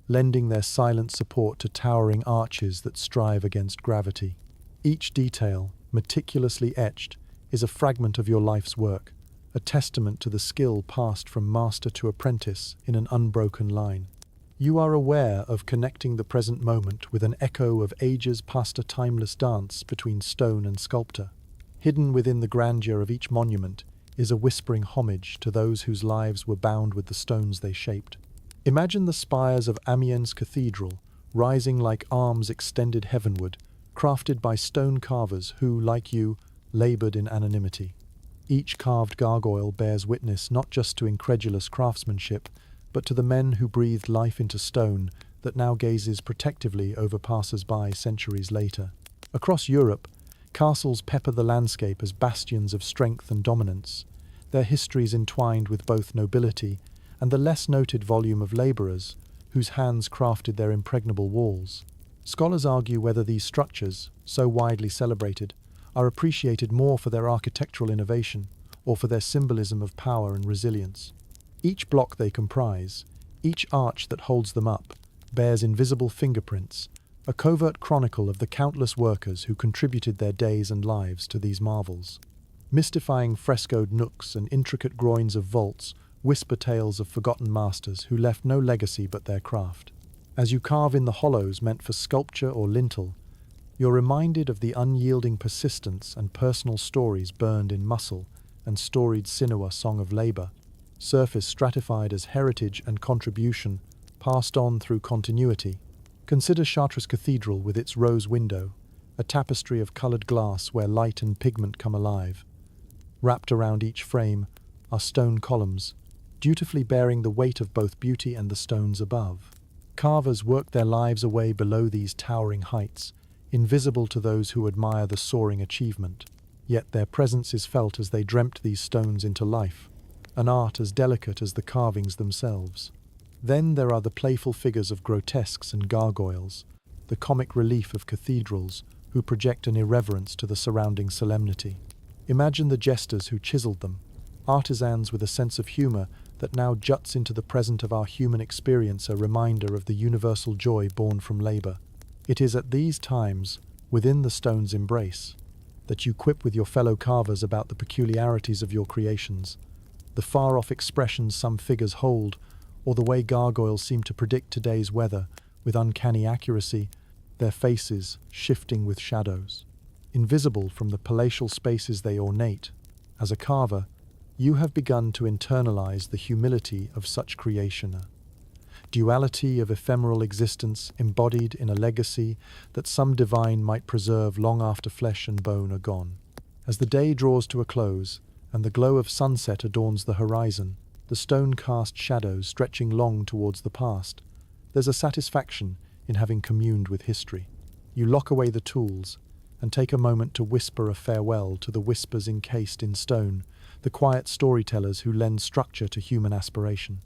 lending their silent support to towering arches that strive against gravity. Each detail, meticulously etched, is a fragment of your life's work, a testament to the skill passed from master to apprentice in an unbroken line. You are aware of connecting the present moment with an echo of ages past, a timeless dance between stone and sculptor. Hidden within the grandeur of each monument is a whispering homage to those whose lives were bound with the stones they shaped. Imagine the spires of Amiens Cathedral, rising like arms extended heavenward, crafted by stone carvers who, like you, labored in anonymity. Each carved gargoyle bears witness not just to incredulous craftsmanship, but to the men who breathed life into stone that now gazes protectively over passers-by centuries later. Across Europe, castles pepper the landscape as bastions of strength and dominance, their histories entwined with both nobility and the less noted volume of labourers whose hands crafted their impregnable walls. Scholars argue whether these structures, so widely celebrated, are appreciated more for their architectural innovation or for their symbolism of power and resilience. Each block they comprise, each arch that holds them up, bears invisible fingerprints, a covert chronicle of the countless workers who contributed their days and lives to these marvels. Mystifying frescoed nooks and intricate groins of vaults whisper tales of forgotten masters who left no legacy but their craft. As you carve in the hollows meant for sculpture or lintel, you're reminded of the unyielding persistence and personal stories burned in muscle and storied sinew, a song of labour, surface stratified as heritage and contribution, passed on through continuity. Consider Chartres Cathedral with its rose window, a tapestry of coloured glass where light and pigment come alive. Wrapped around each frame are stone columns, dutifully bearing the weight of both beauty and the stones above. Carvers worked their lives away below these towering heights, invisible to those who admire the soaring achievement. Yet their presence is felt as they dreamt these stones into life, an art as delicate as the carvings themselves. Then there are the playful figures of grotesques and gargoyles, the comic relief of cathedrals who project an irreverence to the surrounding solemnity. Imagine the jesters who chiseled them, artisans with a sense of humor that now juts into the present of our human experience, a reminder of the universal joy born from labor. It is at these times, within the stone's embrace, that you quip with your fellow carvers about the peculiarities of your creations, the far-off expressions some figures hold, or the way gargoyles seem to predict today's weather with uncanny accuracy, their faces shifting with shadows. Invisible from the palatial spaces they ornate, as a carver, you have begun to internalize the humility of such creation, a duality of ephemeral existence embodied in a legacy that some divine might preserve long after flesh and bone are gone. As the day draws to a close, and the glow of sunset adorns the horizon, the stone cast shadows stretching long towards the past, there's a satisfaction in having communed with history. You lock away the tools, and take a moment to whisper a farewell to the whispers encased in stone, the quiet storytellers who lend structure to human aspiration.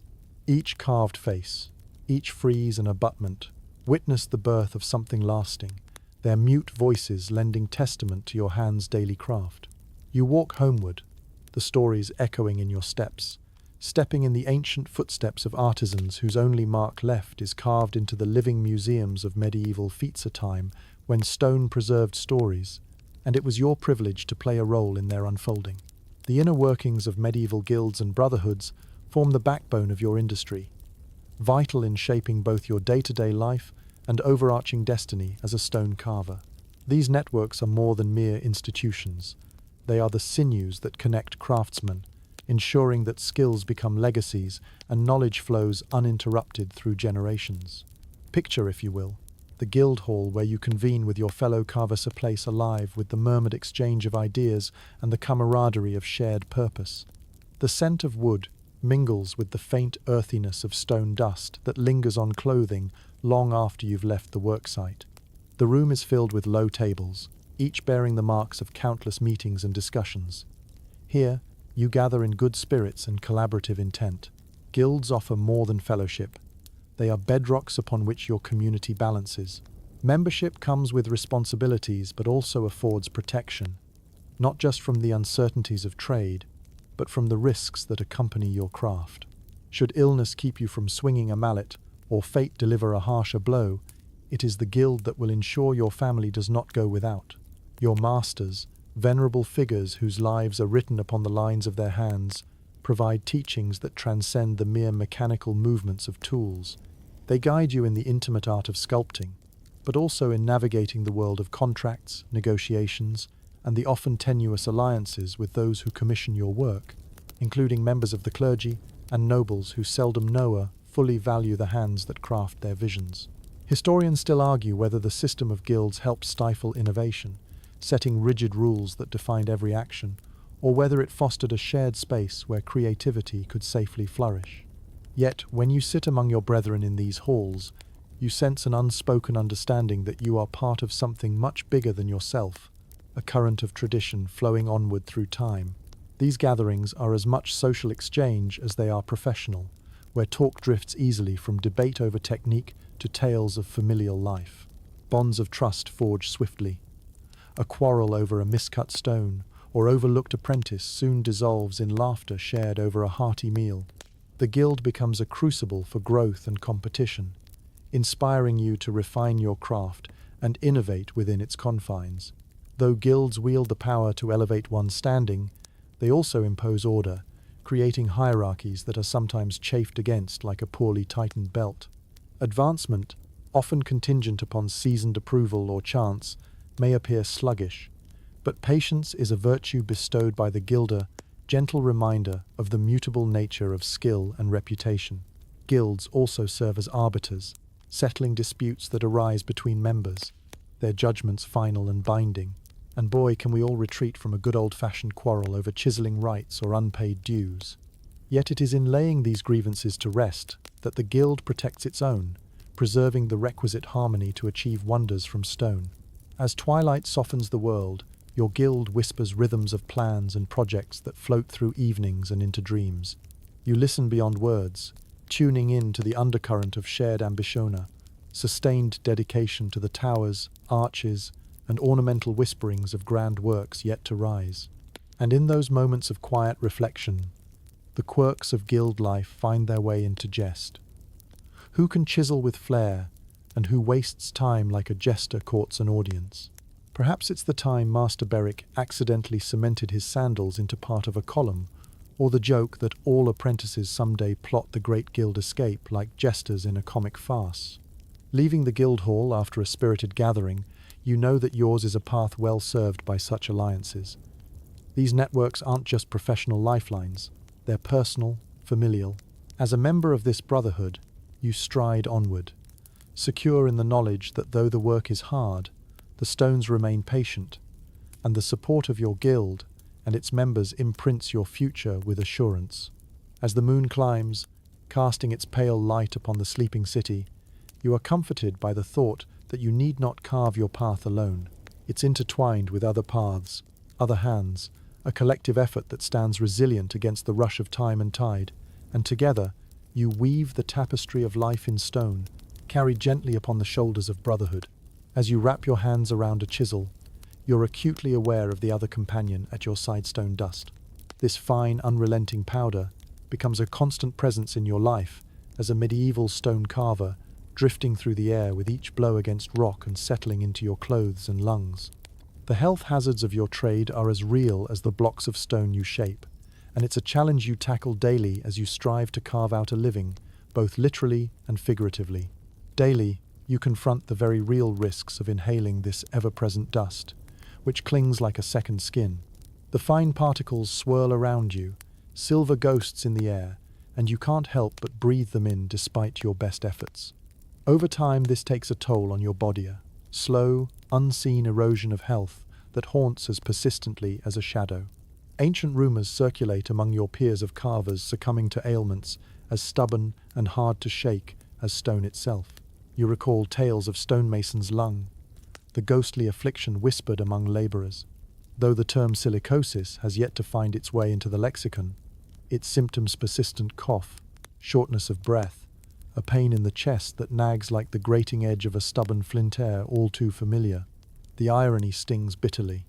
Each carved face, each frieze and abutment, witness the birth of something lasting, their mute voices lending testament to your hand's daily craft. You walk homeward, the stories echoing in your steps, stepping in the ancient footsteps of artisans whose only mark left is carved into the living museums of medieval feats a time when stone preserved stories, and it was your privilege to play a role in their unfolding. The inner workings of medieval guilds and brotherhoods form the backbone of your industry, vital in shaping both your day-to-day life and overarching destiny as a stone carver. These networks are more than mere institutions. They are the sinews that connect craftsmen, ensuring that skills become legacies and knowledge flows uninterrupted through generations. Picture, if you will, the guild hall where you convene with your fellow carvers, a place alive with the murmured exchange of ideas and the camaraderie of shared purpose. The scent of wood mingles with the faint earthiness of stone dust that lingers on clothing long after you've left the worksite. The room is filled with low tables, each bearing the marks of countless meetings and discussions. Here, you gather in good spirits and collaborative intent. Guilds offer more than fellowship. They are bedrocks upon which your community balances. Membership comes with responsibilities but also affords protection, not just from the uncertainties of trade, but from the risks that accompany your craft. Should illness keep you from swinging a mallet, or fate deliver a harsher blow, it is the guild that will ensure your family does not go without. Your masters, venerable figures whose lives are written upon the lines of their hands, provide teachings that transcend the mere mechanical movements of tools. They guide you in the intimate art of sculpting, but also in navigating the world of contracts, negotiations, and the often tenuous alliances with those who commission your work, including members of the clergy and nobles who seldom know or fully value the hands that craft their visions. Historians still argue whether the system of guilds helped stifle innovation, setting rigid rules that defined every action, or whether it fostered a shared space where creativity could safely flourish. Yet, when you sit among your brethren in these halls, you sense an unspoken understanding that you are part of something much bigger than yourself, a current of tradition flowing onward through time. These gatherings are as much social exchange as they are professional, where talk drifts easily from debate over technique to tales of familial life. Bonds of trust forge swiftly. A quarrel over a miscut stone or overlooked apprentice soon dissolves in laughter shared over a hearty meal. The guild becomes a crucible for growth and competition, inspiring you to refine your craft and innovate within its confines. Though guilds wield the power to elevate one's standing, they also impose order, creating hierarchies that are sometimes chafed against like a poorly tightened belt. Advancement, often contingent upon seasoned approval or chance, may appear sluggish, but patience is a virtue bestowed by the guilder, gentle reminder of the mutable nature of skill and reputation. Guilds also serve as arbiters, settling disputes that arise between members, their judgments final and binding. And boy, can we all retreat from a good old-fashioned quarrel over chiseling rights or unpaid dues. Yet it is in laying these grievances to rest that the guild protects its own, preserving the requisite harmony to achieve wonders from stone. As twilight softens the world, your guild whispers rhythms of plans and projects that float through evenings and into dreams. You listen beyond words, tuning in to the undercurrent of shared ambitiona, sustained dedication to the towers, arches, and ornamental whisperings of grand works yet to rise. And in those moments of quiet reflection, the quirks of guild life find their way into jest. Who can chisel with flair, and who wastes time like a jester courts an audience? Perhaps it's the time Master Beric accidentally cemented his sandals into part of a column, or the joke that all apprentices someday plot the great guild escape like jesters in a comic farce. Leaving the guild hall after a spirited gathering, you know that yours is a path well served by such alliances. These networks aren't just professional lifelines, they're personal, familial. As a member of this brotherhood, you stride onward, secure in the knowledge that though the work is hard, the stones remain patient, and the support of your guild and its members imprints your future with assurance. As the moon climbs, casting its pale light upon the sleeping city, you are comforted by the thought that you need not carve your path alone. It's intertwined with other paths, other hands, a collective effort that stands resilient against the rush of time and tide, and together you weave the tapestry of life in stone, carried gently upon the shoulders of brotherhood. As you wrap your hands around a chisel, you're acutely aware of the other companion at your side. Stone dust. This fine, unrelenting powder becomes a constant presence in your life as a medieval stone carver, drifting through the air with each blow against rock and settling into your clothes and lungs. The health hazards of your trade are as real as the blocks of stone you shape, and it's a challenge you tackle daily as you strive to carve out a living, both literally and figuratively. Daily, you confront the very real risks of inhaling this ever-present dust, which clings like a second skin. The fine particles swirl around you, silver ghosts in the air, and you can't help but breathe them in despite your best efforts. Over time, this takes a toll on your body, a slow, unseen erosion of health that haunts as persistently as a shadow. Ancient rumors circulate among your peers of carvers succumbing to ailments as stubborn and hard to shake as stone itself. You recall tales of stonemason's lung, the ghostly affliction whispered among laborers. Though the term silicosis has yet to find its way into the lexicon, its symptoms persistent cough, shortness of breath, a pain in the chest that nags like the grating edge of a stubborn flintear, all too familiar. The irony stings bitterly.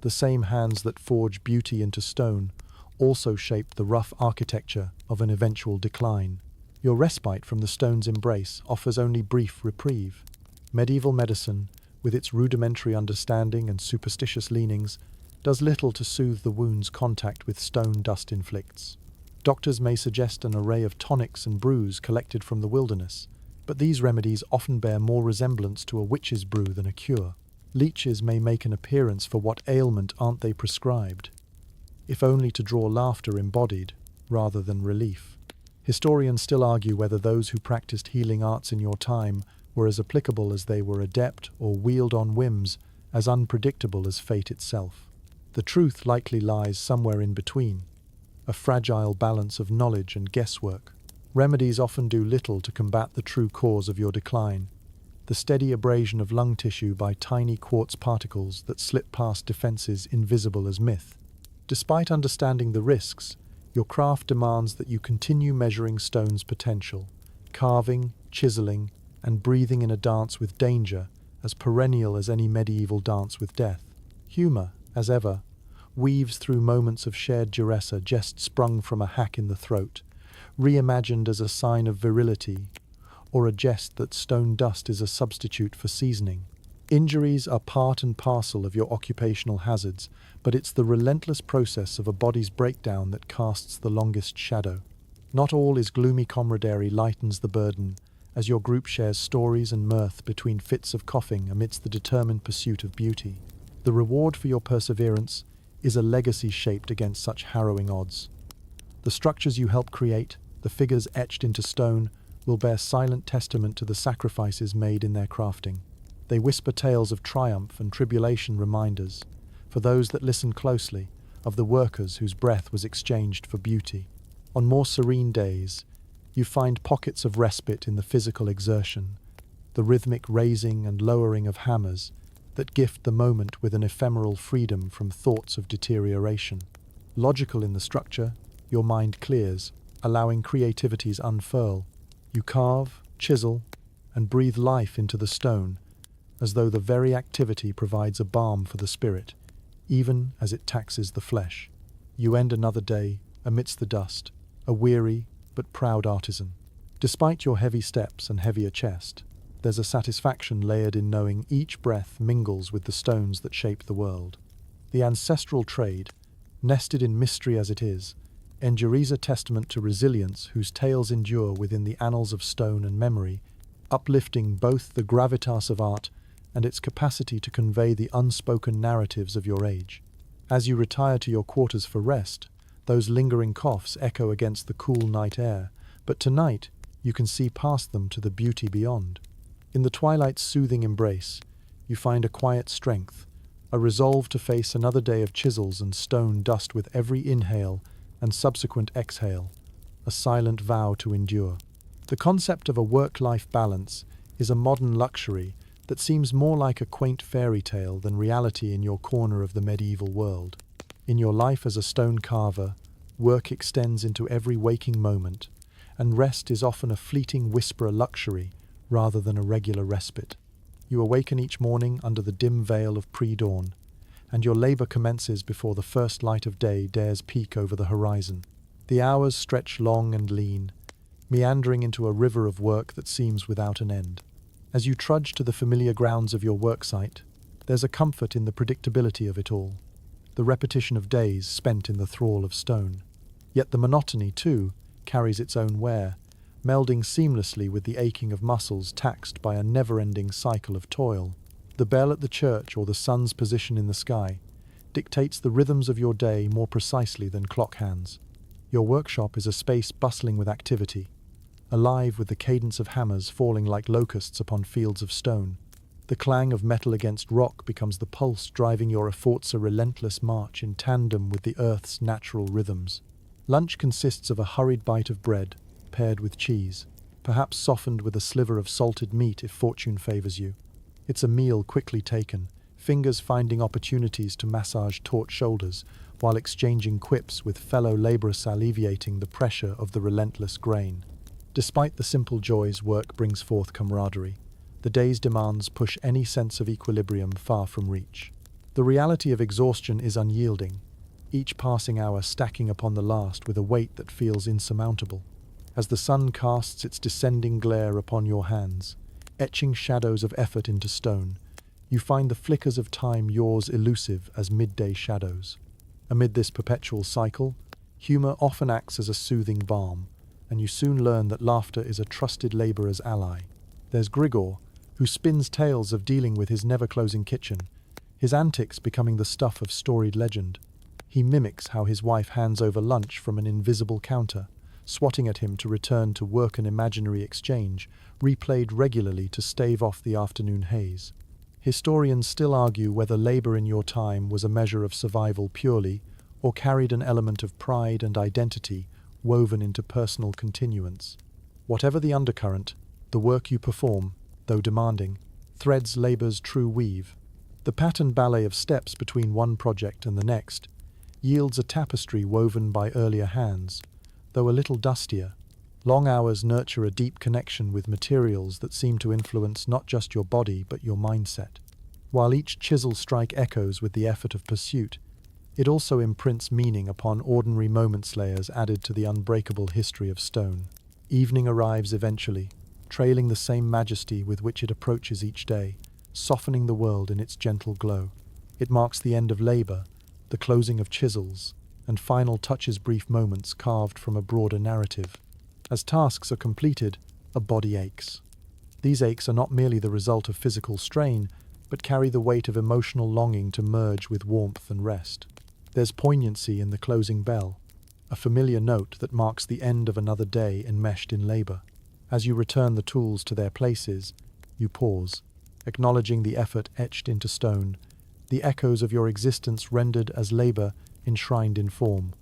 The same hands that forge beauty into stone also shape the rough architecture of an eventual decline. Your respite from the stone's embrace offers only brief reprieve. Medieval medicine, with its rudimentary understanding and superstitious leanings, does little to soothe the wounds contact with stone dust inflicts. Doctors may suggest an array of tonics and brews collected from the wilderness, but these remedies often bear more resemblance to a witch's brew than a cure. Leeches may make an appearance for what ailment aren't they prescribed, if only to draw laughter embodied rather than relief. Historians still argue whether those who practiced healing arts in your time were as applicable as they were adept or wheeled on whims as unpredictable as fate itself. The truth likely lies somewhere in between, a fragile balance of knowledge and guesswork. Remedies often do little to combat the true cause of your decline, the steady abrasion of lung tissue by tiny quartz particles that slip past defenses invisible as myth. Despite understanding the risks, your craft demands that you continue measuring stone's potential, carving, chiseling, and breathing in a dance with danger as perennial as any medieval dance with death. Humor, as ever, weaves through moments of shared duress, a jest sprung from a hack in the throat, reimagined as a sign of virility, or a jest that stone dust is a substitute for seasoning. Injuries are part and parcel of your occupational hazards, but it's the relentless process of a body's breakdown that casts the longest shadow. Not all is gloomy. Camaraderie lightens the burden, as your group shares stories and mirth between fits of coughing amidst the determined pursuit of beauty. The reward for your perseverance is a legacy shaped against such harrowing odds. The structures you help create, the figures etched into stone, will bear silent testament to the sacrifices made in their crafting. They whisper tales of triumph and tribulation, reminders, for those that listen closely, of the workers whose breath was exchanged for beauty. On more serene days, you find pockets of respite in the physical exertion, the rhythmic raising and lowering of hammers that gift the moment with an ephemeral freedom from thoughts of deterioration. Logical in the structure, your mind clears, allowing creativities unfurl. You carve, chisel, and breathe life into the stone, as though the very activity provides a balm for the spirit, even as it taxes the flesh. You end another day amidst the dust, a weary but proud artisan. Despite your heavy steps and heavier chest, there's a satisfaction layered in knowing each breath mingles with the stones that shape the world. The ancestral trade, nested in mystery as it is, endures a testament to resilience whose tales endure within the annals of stone and memory, uplifting both the gravitas of art and its capacity to convey the unspoken narratives of your age. As you retire to your quarters for rest, those lingering coughs echo against the cool night air, but tonight you can see past them to the beauty beyond. In the twilight's soothing embrace, you find a quiet strength, a resolve to face another day of chisels and stone dust with every inhale and subsequent exhale, a silent vow to endure. The concept of a work-life balance is a modern luxury that seems more like a quaint fairy tale than reality in your corner of the medieval world. In your life as a stone carver, work extends into every waking moment, and rest is often a fleeting whisper luxury rather than a regular respite. You awaken each morning under the dim veil of pre-dawn, and your labor commences before the first light of day dares peek over the horizon. The hours stretch long and lean, meandering into a river of work that seems without an end. As you trudge to the familiar grounds of your worksite, there's a comfort in the predictability of it all, the repetition of days spent in the thrall of stone. Yet the monotony, too, carries its own wear, melding seamlessly with the aching of muscles taxed by a never-ending cycle of toil. The bell at the church or the sun's position in the sky dictates the rhythms of your day more precisely than clock hands. Your workshop is a space bustling with activity, alive with the cadence of hammers falling like locusts upon fields of stone. The clang of metal against rock becomes the pulse driving your efforts a relentless march in tandem with the earth's natural rhythms. Lunch consists of a hurried bite of bread, paired with cheese, perhaps softened with a sliver of salted meat if fortune favors you. It's a meal quickly taken, fingers finding opportunities to massage taut shoulders, while exchanging quips with fellow laborers alleviating the pressure of the relentless grain. Despite the simple joys work brings forth camaraderie, the day's demands push any sense of equilibrium far from reach. The reality of exhaustion is unyielding, each passing hour stacking upon the last with a weight that feels insurmountable. As the sun casts its descending glare upon your hands, etching shadows of effort into stone, you find the flickers of time yours elusive as midday shadows. Amid this perpetual cycle, humor often acts as a soothing balm, and you soon learn that laughter is a trusted laborer's ally. There's Grigor, who spins tales of dealing with his never-closing kitchen, his antics becoming the stuff of storied legend. He mimics how his wife hands over lunch from an invisible counter, swatting at him to return to work an imaginary exchange, replayed regularly to stave off the afternoon haze. Historians still argue whether labor in your time was a measure of survival purely, or carried an element of pride and identity woven into personal continuance. Whatever the undercurrent, the work you perform, though demanding, threads labor's true weave. The patterned ballet of steps between one project and the next yields a tapestry woven by earlier hands, though a little dustier. Long hours nurture a deep connection with materials that seem to influence not just your body but your mindset. While each chisel strike echoes with the effort of pursuit, it also imprints meaning upon ordinary moments, layers added to the unbreakable history of stone. Evening arrives eventually, trailing the same majesty with which it approaches each day, softening the world in its gentle glow. It marks the end of labor, the closing of chisels, and final touches brief moments carved from a broader narrative. As tasks are completed, a body aches. These aches are not merely the result of physical strain, but carry the weight of emotional longing to merge with warmth and rest. There's poignancy in the closing bell, a familiar note that marks the end of another day enmeshed in labor. As you return the tools to their places, you pause, acknowledging the effort etched into stone, the echoes of your existence rendered as labor enshrined in form.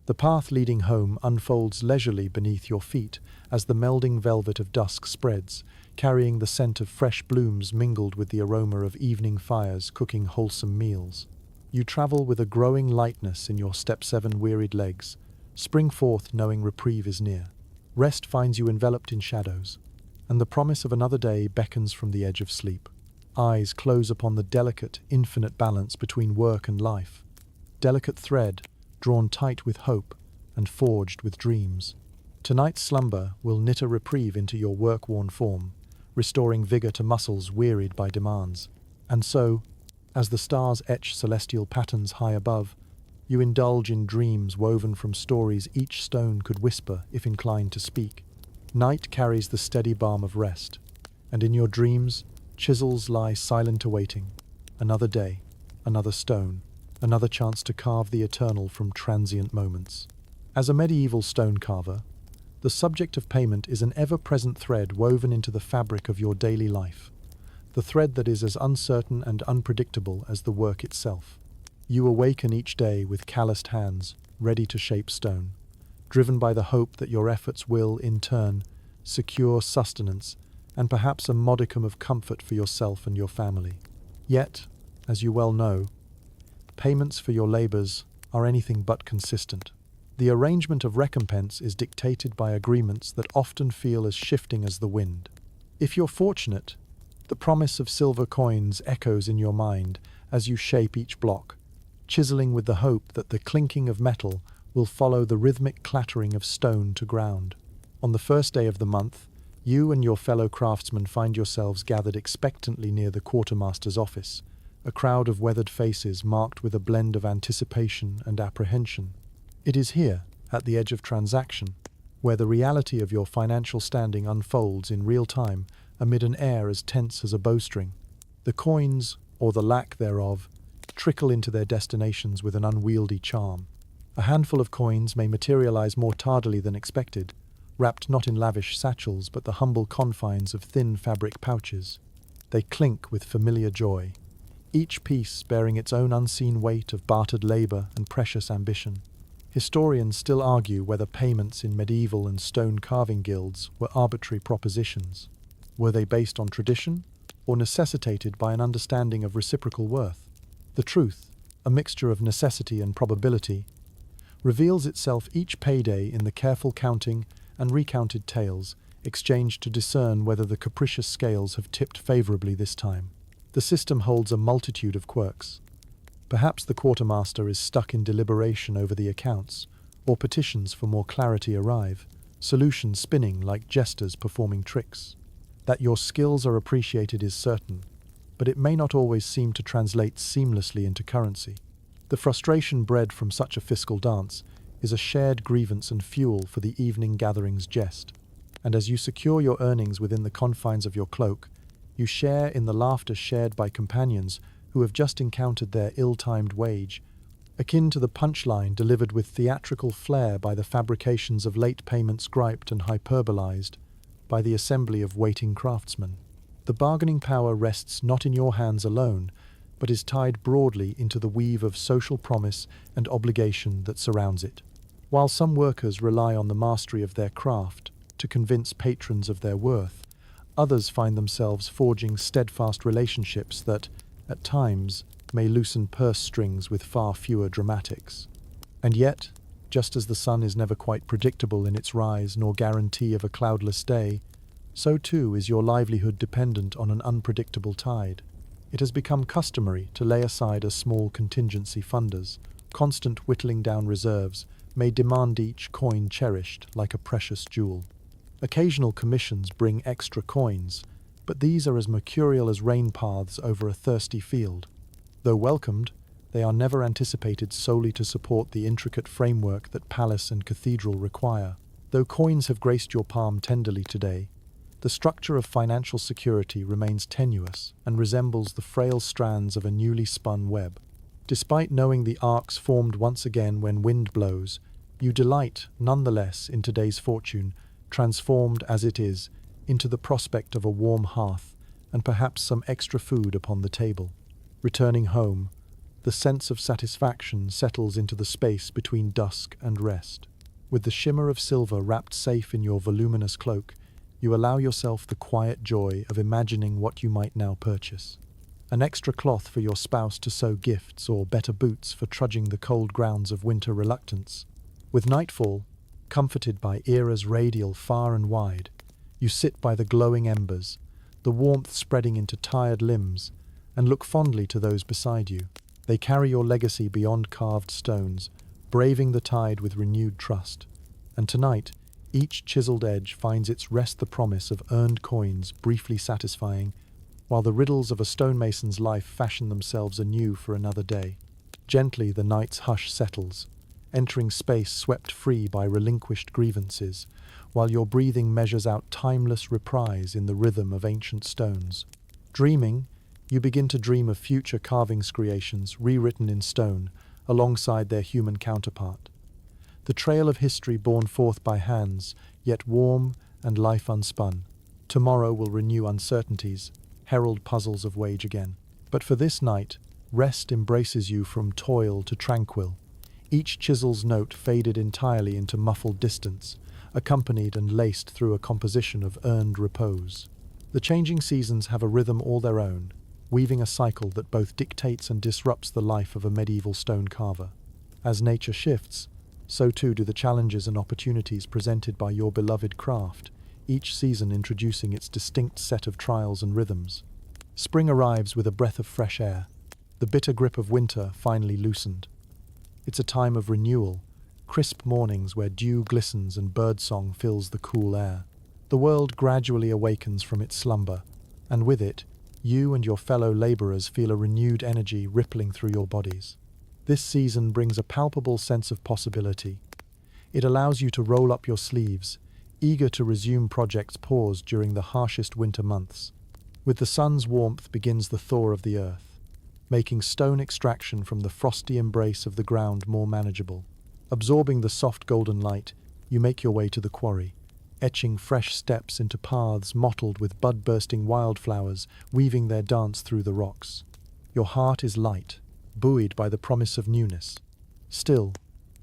The path leading home unfolds leisurely beneath your feet as the melding velvet of dusk spreads, carrying the scent of fresh blooms mingled with the aroma of evening fires cooking wholesome meals. You travel with a growing lightness in your step-7 wearied legs, spring forth knowing reprieve is near. Rest finds you enveloped in shadows, and the promise of another day beckons from the edge of sleep. Eyes close upon the delicate, infinite balance between work and life. Delicate thread, drawn tight with hope and forged with dreams. Tonight's slumber will knit a reprieve into your work-worn form, restoring vigor to muscles wearied by demands. And so, as the stars etch celestial patterns high above, you indulge in dreams woven from stories each stone could whisper if inclined to speak. Night carries the steady balm of rest, and in your dreams, chisels lie silent awaiting. Another day, another stone, another chance to carve the eternal from transient moments. As a medieval stone carver, the subject of payment is an ever-present thread woven into the fabric of your daily life, the thread that is as uncertain and unpredictable as the work itself. You awaken each day with calloused hands, ready to shape stone, driven by the hope that your efforts will, in turn, secure sustenance and perhaps a modicum of comfort for yourself and your family. Yet, as you well know, payments for your labors are anything but consistent. The arrangement of recompense is dictated by agreements that often feel as shifting as the wind. If you're fortunate, the promise of silver coins echoes in your mind as you shape each block, chiseling with the hope that the clinking of metal will follow the rhythmic clattering of stone to ground. On the first day of the month, you and your fellow craftsmen find yourselves gathered expectantly near the quartermaster's office, a crowd of weathered faces marked with a blend of anticipation and apprehension. It is here, at the edge of transaction, where the reality of your financial standing unfolds in real time amid an air as tense as a bowstring. The coins, or the lack thereof, trickle into their destinations with an unwieldy charm. A handful of coins may materialize more tardily than expected, wrapped not in lavish satchels but the humble confines of thin fabric pouches. They clink with familiar joy, each piece bearing its own unseen weight of bartered labor and precious ambition. Historians still argue whether payments in medieval and stone carving guilds were arbitrary propositions. Were they based on tradition, or necessitated by an understanding of reciprocal worth? The truth, a mixture of necessity and probability, reveals itself each payday in the careful counting and recounted tales exchanged to discern whether the capricious scales have tipped favorably this time. The system holds a multitude of quirks. Perhaps the quartermaster is stuck in deliberation over the accounts, or petitions for more clarity arrive, solutions spinning like jesters performing tricks. That your skills are appreciated is certain, but it may not always seem to translate seamlessly into currency. The frustration bred from such a fiscal dance is a shared grievance and fuel for the evening gathering's jest. And as you secure your earnings within the confines of your cloak, you share in the laughter shared by companions who have just encountered their ill-timed wage, akin to the punchline delivered with theatrical flair by the fabrications of late payments griped and hyperbolized by the assembly of waiting craftsmen. The bargaining power rests not in your hands alone, but is tied broadly into the weave of social promise and obligation that surrounds it. While some workers rely on the mastery of their craft to convince patrons of their worth, others find themselves forging steadfast relationships that, at times, may loosen purse strings with far fewer dramatics. And yet, just as the sun is never quite predictable in its rise nor guarantee of a cloudless day, so too is your livelihood dependent on an unpredictable tide. It has become customary to lay aside a small contingency funders. Constant whittling down reserves may demand each coin cherished like a precious jewel. Occasional commissions bring extra coins, but these are as mercurial as rain paths over a thirsty field. Though welcomed, they are never anticipated solely to support the intricate framework that palace and cathedral require. Though coins have graced your palm tenderly today, the structure of financial security remains tenuous and resembles the frail strands of a newly spun web. Despite knowing the arcs formed once again when wind blows, you delight, nonetheless, in today's fortune, transformed as it is into the prospect of a warm hearth and perhaps some extra food upon the table. Returning home, the sense of satisfaction settles into the space between dusk and rest. With the shimmer of silver wrapped safe in your voluminous cloak, you allow yourself the quiet joy of imagining what you might now purchase. An extra cloth for your spouse to sew gifts, or better boots for trudging the cold grounds of winter reluctance. With nightfall, comforted by eras radial far and wide, you sit by the glowing embers, the warmth spreading into tired limbs, and look fondly to those beside you. They carry your legacy beyond carved stones, braving the tide with renewed trust. And tonight, each chiseled edge finds its rest the promise of earned coins briefly satisfying, while the riddles of a stonemason's life fashion themselves anew for another day. Gently the night's hush settles, entering space swept free by relinquished grievances, while your breathing measures out timeless reprise in the rhythm of ancient stones. Dreaming, You begin to dream of future carvings creations rewritten in stone alongside their human counterpart. The trail of history borne forth by hands, yet warm and life unspun. Tomorrow will renew uncertainties, herald puzzles of wage again. But for this night, rest embraces you from toil to tranquil. Each chisel's note faded entirely into muffled distance, accompanied and laced through a composition of earned repose. The changing seasons have a rhythm all their own, weaving a cycle that both dictates and disrupts the life of a medieval stone carver. As nature shifts, so too do the challenges and opportunities presented by your beloved craft, each season introducing its distinct set of trials and rhythms. Spring arrives with a breath of fresh air, the bitter grip of winter finally loosened. It's a time of renewal, crisp mornings where dew glistens and birdsong fills the cool air. The world gradually awakens from its slumber, and with it, you and your fellow laborers feel a renewed energy rippling through your bodies. This season brings a palpable sense of possibility. It allows you to roll up your sleeves, eager to resume projects paused during the harshest winter months. With the sun's warmth begins the thaw of the earth, making stone extraction from the frosty embrace of the ground more manageable. Absorbing the soft golden light, you make your way to the quarry, etching fresh steps into paths mottled with bud-bursting wildflowers weaving their dance through the rocks. Your heart is light, buoyed by the promise of newness. Still,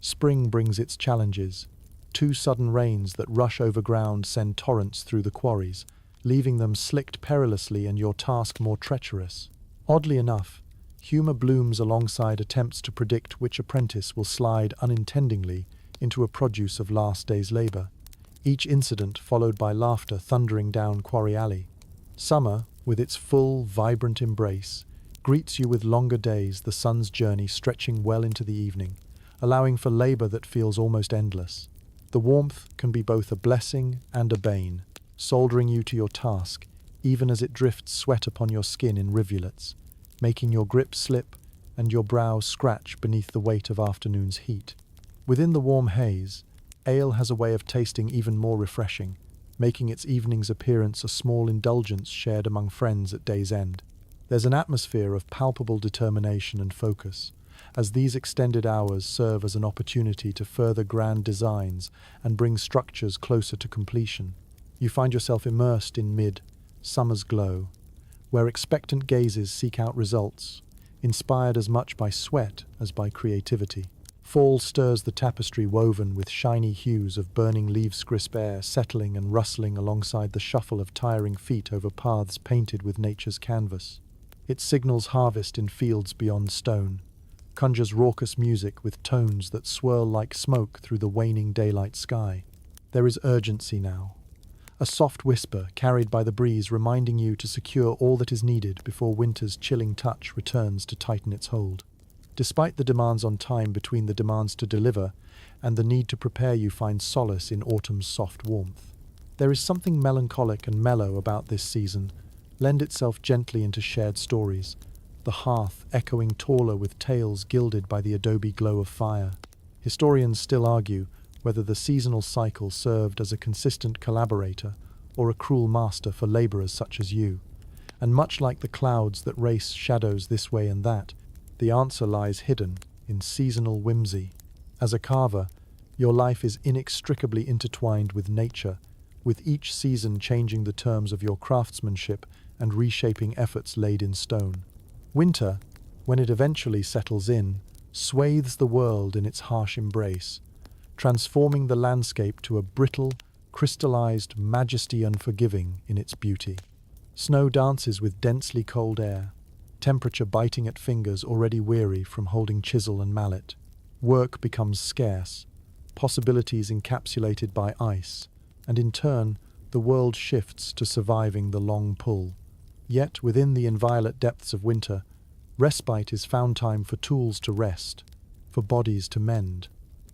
spring brings its challenges. 2 sudden rains that rush over ground send torrents through the quarries, leaving them slicked perilously and your task more treacherous. Oddly enough, humor blooms alongside attempts to predict which apprentice will slide unintendingly into a produce of last day's labor. Each incident followed by laughter thundering down Quarry Alley. Summer, with its full, vibrant embrace, greets you with longer days, the sun's journey stretching well into the evening, allowing for labor that feels almost endless. The warmth can be both a blessing and a bane, soldering you to your task, even as it drifts sweat upon your skin in rivulets, making your grip slip and your brow scratch beneath the weight of afternoon's heat. Within the warm haze, ale has a way of tasting even more refreshing, making its evening's appearance a small indulgence shared among friends at day's end. There's an atmosphere of palpable determination and focus, as these extended hours serve as an opportunity to further grand designs and bring structures closer to completion. You find yourself immersed in mid-summer's glow, where expectant gazes seek out results, inspired as much by sweat as by creativity. Fall stirs the tapestry woven with shiny hues of burning leaves, crisp air settling and rustling alongside the shuffle of tiring feet over paths painted with nature's canvas. It signals harvest in fields beyond stone, conjures raucous music with tones that swirl like smoke through the waning daylight sky. There is urgency now, a soft whisper carried by the breeze reminding you to secure all that is needed before winter's chilling touch returns to tighten its hold. Despite the demands on time between the demands to deliver and the need to prepare, you find solace in autumn's soft warmth. There is something melancholic and mellow about this season, lend itself gently into shared stories, the hearth echoing taller with tales gilded by the adobe glow of fire. Historians still argue whether the seasonal cycle served as a consistent collaborator or a cruel master for laborers such as you. And much like the clouds that race shadows this way and that, the answer lies hidden in seasonal whimsy. As a carver, your life is inextricably intertwined with nature, with each season changing the terms of your craftsmanship and reshaping efforts laid in stone. Winter, when it eventually settles in, swathes the world in its harsh embrace, transforming the landscape to a brittle, crystallized majesty unforgiving in its beauty. Snow dances with densely cold air, temperature biting at fingers already weary from holding chisel and mallet. Work becomes scarce, possibilities encapsulated by ice, and in turn, the world shifts to surviving the long pull. Yet, within the inviolate depths of winter, respite is found time for tools to rest, for bodies to mend.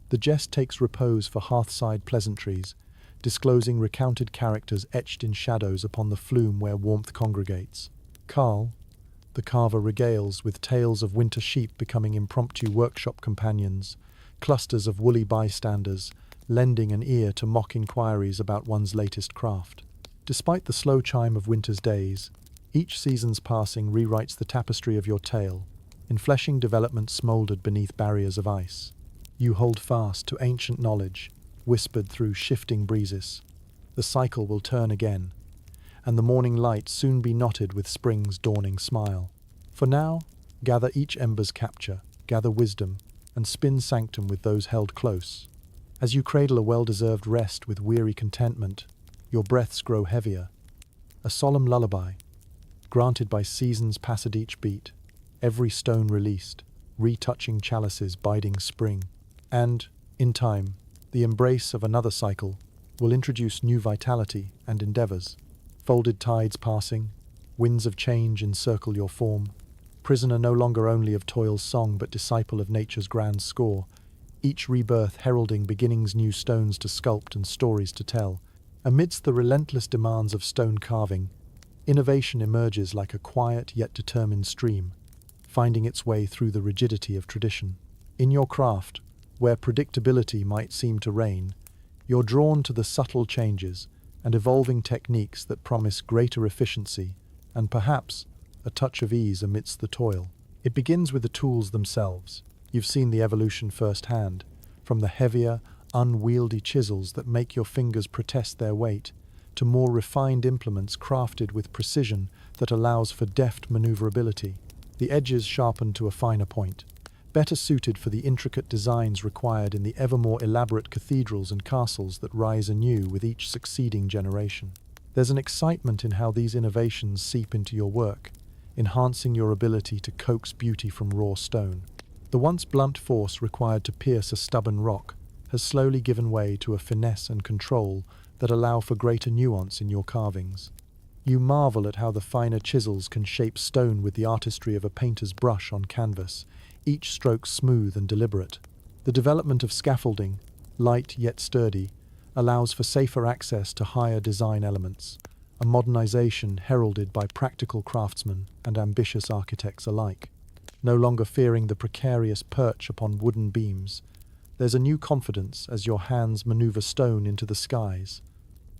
The jest takes repose for hearthside pleasantries, disclosing recounted characters etched in shadows upon the flume where warmth congregates. Carl, the carver, regales with tales of winter sheep becoming impromptu workshop companions, clusters of woolly bystanders, lending an ear to mock inquiries about one's latest craft. Despite the slow chime of winter's days, Each season's passing rewrites the tapestry of your tale, enfleshing developments smoldered beneath barriers of ice. You hold fast to ancient knowledge, whispered through shifting breezes. The cycle will turn again, and the morning light soon be knotted with spring's dawning smile. For now, gather each ember's capture, gather wisdom, and spin sanctum with those held close. As you cradle a well-deserved rest with weary contentment, your breaths grow heavier. A solemn lullaby, granted by seasons passed each beat, every stone released, retouching chalices biding spring. And, in time, the embrace of another cycle will introduce new vitality and endeavors. Folded tides passing, winds of change encircle your form. Prisoner no longer only of toil's song but disciple of nature's grand score, each rebirth heralding beginning's new stones to sculpt and stories to tell. Amidst the relentless demands of stone carving, innovation emerges like a quiet yet determined stream, finding its way through the rigidity of tradition. In your craft, where predictability might seem to reign, you're drawn to the subtle changes and evolving techniques that promise greater efficiency and perhaps a touch of ease amidst the toil. It begins with the tools themselves. You've seen the evolution firsthand, from the heavier, unwieldy chisels that make your fingers protest their weight, to more refined implements crafted with precision that allows for deft maneuverability. The edges sharpened to a finer point, better suited for the intricate designs required in the ever more elaborate cathedrals and castles that rise anew with each succeeding generation. There's an excitement in how these innovations seep into your work, enhancing your ability to coax beauty from raw stone. The once blunt force required to pierce a stubborn rock has slowly given way to a finesse and control that allow for greater nuance in your carvings. You marvel at how the finer chisels can shape stone with the artistry of a painter's brush on canvas, each stroke smooth and deliberate. The development of scaffolding, light yet sturdy, allows for safer access to higher design elements, a modernization heralded by practical craftsmen and ambitious architects alike. No longer fearing the precarious perch upon wooden beams, there's a new confidence as your hands maneuver stone into the skies,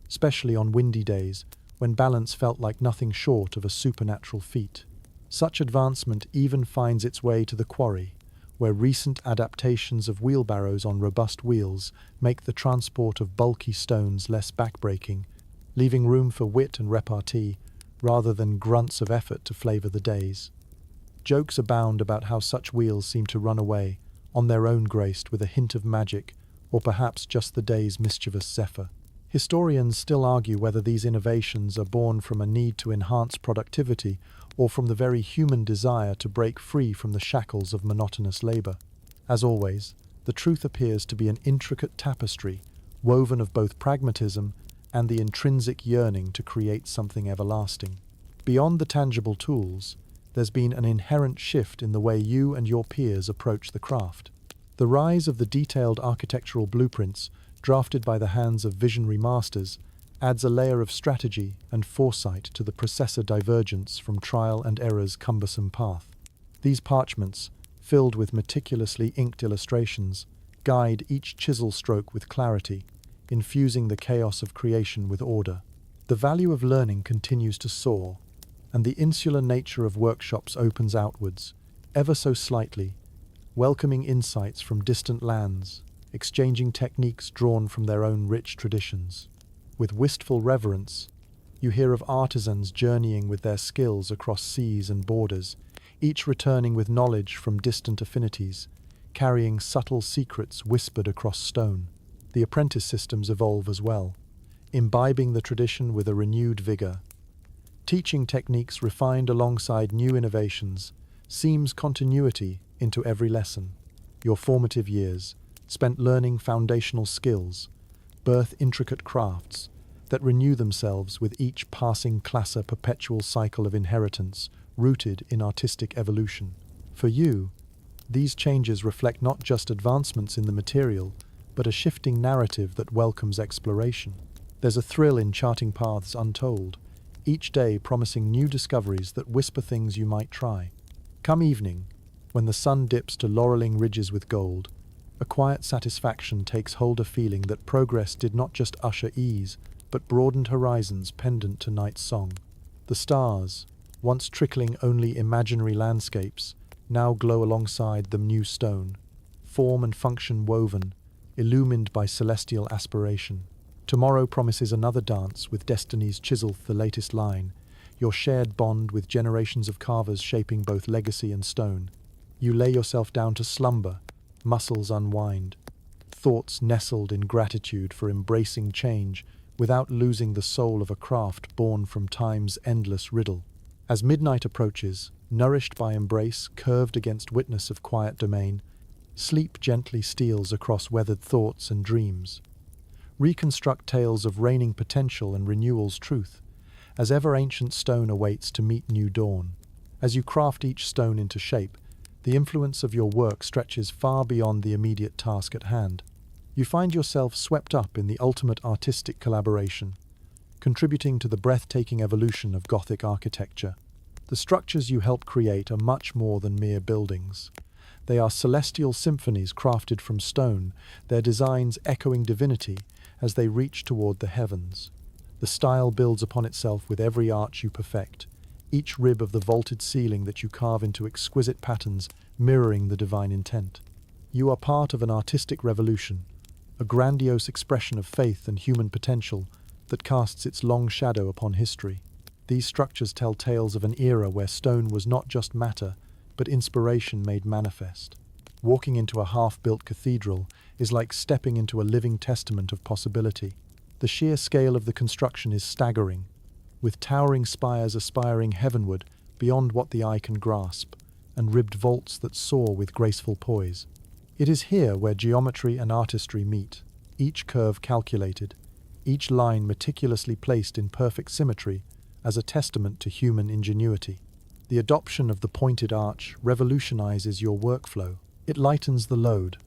especially on windy days when balance felt like nothing short of a supernatural feat. Such advancement even finds its way to the quarry, where recent adaptations of wheelbarrows on robust wheels make the transport of bulky stones less backbreaking, leaving room for wit and repartee rather than grunts of effort to flavor the days. Jokes abound about how such wheels seem to run away, on their own graced with a hint of magic, or perhaps just the day's mischievous zephyr. Historians still argue whether these innovations are born from a need to enhance productivity or from the very human desire to break free from the shackles of monotonous labor. As always, the truth appears to be an intricate tapestry, woven of both pragmatism and the intrinsic yearning to create something everlasting. Beyond the tangible tools, there's been an inherent shift in the way you and your peers approach the craft. The rise of the detailed architectural blueprints, drafted by the hands of visionary masters, adds a layer of strategy and foresight to the processor divergence from trial and error's cumbersome path. These parchments, filled with meticulously inked illustrations, guide each chisel stroke with clarity, infusing the chaos of creation with order. The value of learning continues to soar, and the insular nature of workshops opens outwards, ever so slightly, welcoming insights from distant lands, exchanging techniques drawn from their own rich traditions. With wistful reverence, you hear of artisans journeying with their skills across seas and borders, each returning with knowledge from distant affinities, carrying subtle secrets whispered across stone. The apprentice systems evolve as well, imbibing the tradition with a renewed vigor. Teaching techniques refined alongside new innovations seams continuity into every lesson. Your formative years, spent learning foundational skills, birth intricate crafts that renew themselves with each passing class, a perpetual cycle of inheritance rooted in artistic evolution. For you, these changes reflect not just advancements in the material, but a shifting narrative that welcomes exploration. There's a thrill in charting paths untold, each day promising new discoveries that whisper things you might try. Come evening, when the sun dips to laureling ridges with gold, a quiet satisfaction takes hold, a feeling that progress did not just usher ease, but broadened horizons pendant to night's song. The stars, once trickling only imaginary landscapes, now glow alongside the new stone, form and function woven, illumined by celestial aspiration. Tomorrow promises another dance with destiny's chisel, the latest line, your shared bond with generations of carvers shaping both legacy and stone. You lay yourself down to slumber, muscles unwind, thoughts nestled in gratitude for embracing change without losing the soul of a craft born from time's endless riddle. As midnight approaches, nourished by embrace, curved against witness of quiet domain, sleep gently steals across weathered thoughts and dreams. Reconstruct tales of reigning potential and renewal's truth, as ever-ancient stone awaits to meet new dawn. As you craft each stone into shape, the influence of your work stretches far beyond the immediate task at hand. You find yourself swept up in the ultimate artistic collaboration, contributing to the breathtaking evolution of Gothic architecture. The structures you help create are much more than mere buildings. They are celestial symphonies crafted from stone, their designs echoing divinity as they reach toward the heavens. The style builds upon itself with every arch you perfect, each rib of the vaulted ceiling that you carve into exquisite patterns mirroring the divine intent. You are part of an artistic revolution, a grandiose expression of faith and human potential that casts its long shadow upon history. These structures tell tales of an era where stone was not just matter, but inspiration made manifest. Walking into a half-built cathedral is like stepping into a living testament of possibility. The sheer scale of the construction is staggering, with towering spires aspiring heavenward beyond what the eye can grasp, and ribbed vaults that soar with graceful poise. It is here where geometry and artistry meet, each curve calculated, each line meticulously placed in perfect symmetry as a testament to human ingenuity. The adoption of the pointed arch revolutionizes your workflow. It lightens the load,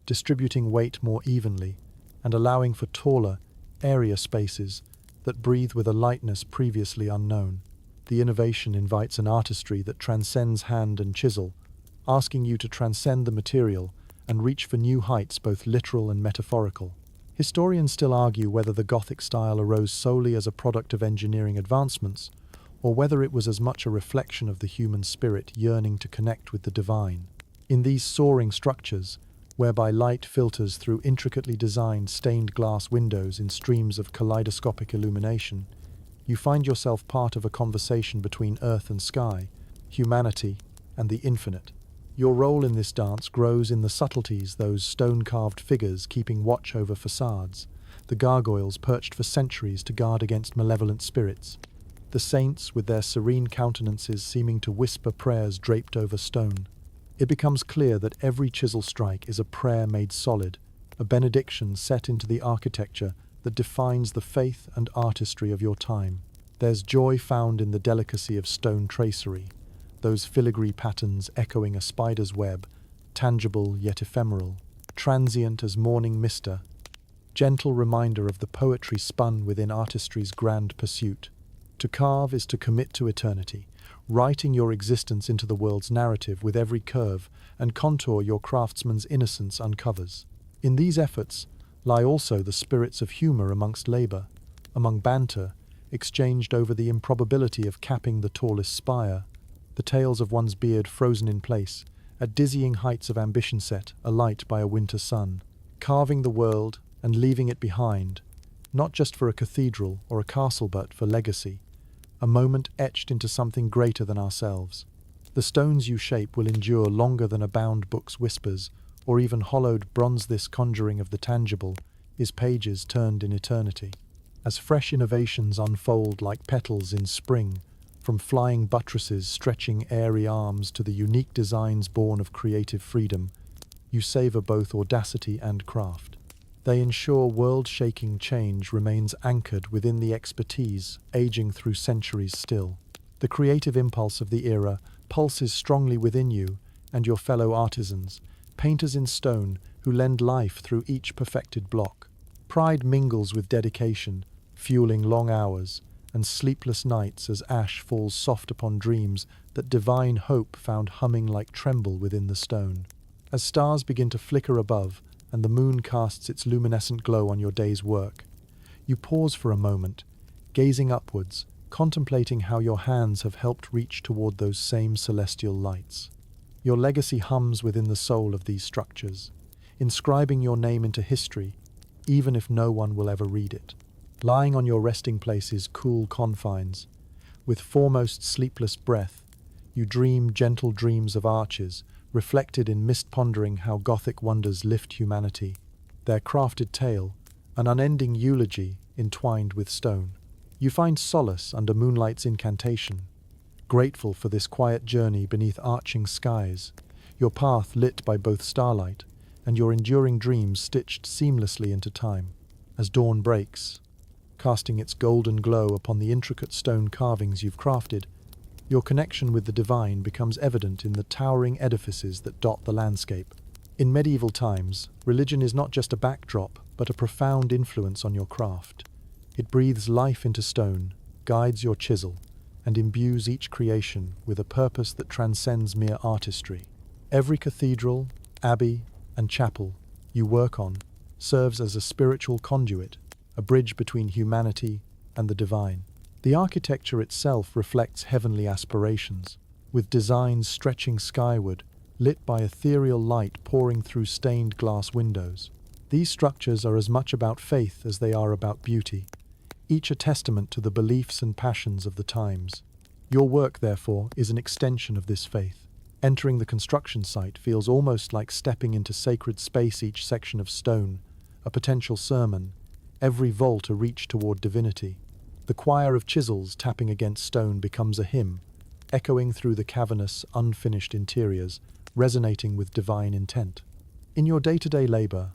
distributing weight more evenly and allowing for taller, airier spaces that breathe with a lightness previously unknown. The innovation invites an artistry that transcends hand and chisel, asking you to transcend the material and reach for new heights, both literal and metaphorical. Historians still argue whether the Gothic style arose solely as a product of engineering advancements, or whether it was as much a reflection of the human spirit yearning to connect with the divine. In these soaring structures, whereby light filters through intricately designed stained glass windows in streams of kaleidoscopic illumination, you find yourself part of a conversation between earth and sky, humanity and the infinite. Your role in this dance grows in the subtleties, those stone-carved figures keeping watch over facades, the gargoyles perched for centuries to guard against malevolent spirits, the saints with their serene countenances seeming to whisper prayers draped over stone. It becomes clear that every chisel strike is a prayer made solid, a benediction set into the architecture that defines the faith and artistry of your time. There's joy found in the delicacy of stone tracery, those filigree patterns echoing a spider's web, tangible yet ephemeral, transient as morning mister, gentle reminder of the poetry spun within artistry's grand pursuit. To carve is to commit to eternity, writing your existence into the world's narrative with every curve and contour your craftsman's innocence uncovers. In these efforts lie also the spirits of humor amongst labor, among banter, exchanged over the improbability of capping the tallest spire, the tales of one's beard frozen in place, at dizzying heights of ambition set alight by a winter sun, carving the world and leaving it behind, not just for a cathedral or a castle but for legacy, a moment etched into something greater than ourselves. The stones you shape will endure longer than a bound book's whispers, or even hollowed bronze. This conjuring of the tangible is pages turned in eternity. As fresh innovations unfold like petals in spring, from flying buttresses stretching airy arms to the unique designs born of creative freedom, you savor both audacity and craft. They ensure world-shaking change remains anchored within the expertise, aging through centuries still. The creative impulse of the era pulses strongly within you and your fellow artisans, painters in stone who lend life through each perfected block. Pride mingles with dedication, fueling long hours and sleepless nights as ash falls soft upon dreams that divine hope found humming like tremble within the stone. As stars begin to flicker above and the moon casts its luminescent glow on your day's work, you pause for a moment, gazing upwards, contemplating how your hands have helped reach toward those same celestial lights. Your legacy hums within the soul of these structures, inscribing your name into history, even if no one will ever read it. Lying on your resting place's cool confines, with foremost sleepless breath, you dream gentle dreams of arches, reflected in mist, pondering how Gothic wonders lift humanity, their crafted tale, an unending eulogy entwined with stone. You find solace under moonlight's incantation, grateful for this quiet journey beneath arching skies, your path lit by both starlight and your enduring dreams stitched seamlessly into time. As dawn breaks, casting its golden glow upon the intricate stone carvings you've crafted, your connection with the divine becomes evident in the towering edifices that dot the landscape. In medieval times, religion is not just a backdrop, but a profound influence on your craft. It breathes life into stone, guides your chisel, and imbues each creation with a purpose that transcends mere artistry. Every cathedral, abbey, and chapel you work on serves as a spiritual conduit, a bridge between humanity and the divine. The architecture itself reflects heavenly aspirations, with designs stretching skyward, lit by ethereal light pouring through stained glass windows. These structures are as much about faith as they are about beauty, each a testament to the beliefs and passions of the times. Your work, therefore, is an extension of this faith. Entering the construction site feels almost like stepping into sacred space, each section of stone, a potential sermon, every vault a reach toward divinity. The choir of chisels tapping against stone becomes a hymn, echoing through the cavernous, unfinished interiors, resonating with divine intent. In your day-to-day labor,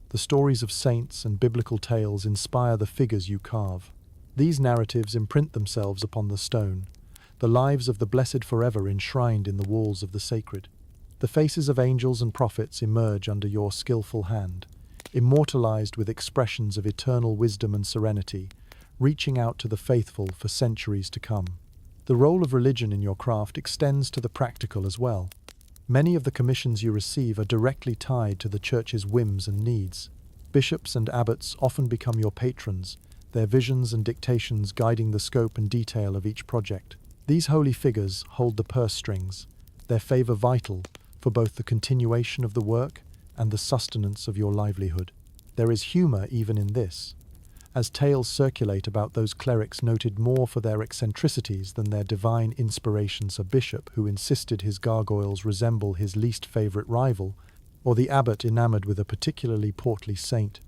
the stories of saints and biblical tales inspire the figures you carve. These narratives imprint themselves upon the stone, the lives of the blessed forever enshrined in the walls of the sacred. The faces of angels and prophets emerge under your skillful hand, immortalized with expressions of eternal wisdom and serenity, reaching out to the faithful for centuries to come. The role of religion in your craft extends to the practical as well. Many of the commissions you receive are directly tied to the church's whims and needs. Bishops and abbots often become your patrons, their visions and dictations guiding the scope and detail of each project. These holy figures hold the purse strings, their favor vital for both the continuation of the work and the sustenance of your livelihood. There is humor even in this, as tales circulate about those clerics noted more for their eccentricities than their divine inspirations. A bishop who insisted his gargoyles resemble his least favorite rival, or the abbot enamored with a particularly portly saint,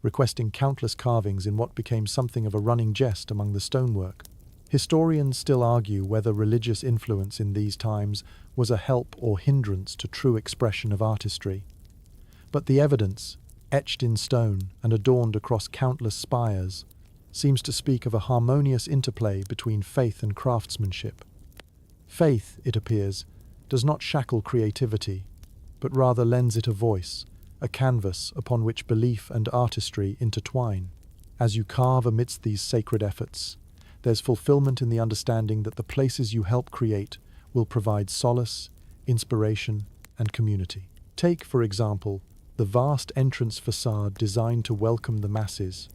requesting countless carvings in what became something of a running jest among the stonework. Historians still argue whether religious influence in these times was a help or hindrance to true expression of artistry. But the evidence, etched in stone and adorned across countless spires, seems to speak of a harmonious interplay between faith and craftsmanship. Faith, it appears, does not shackle creativity, but rather lends it a voice, a canvas upon which belief and artistry intertwine. As you carve amidst these sacred efforts, there's fulfillment in the understanding that the places you help create will provide solace, inspiration, and community. Take, for example, the vast entrance facade designed to welcome the masses,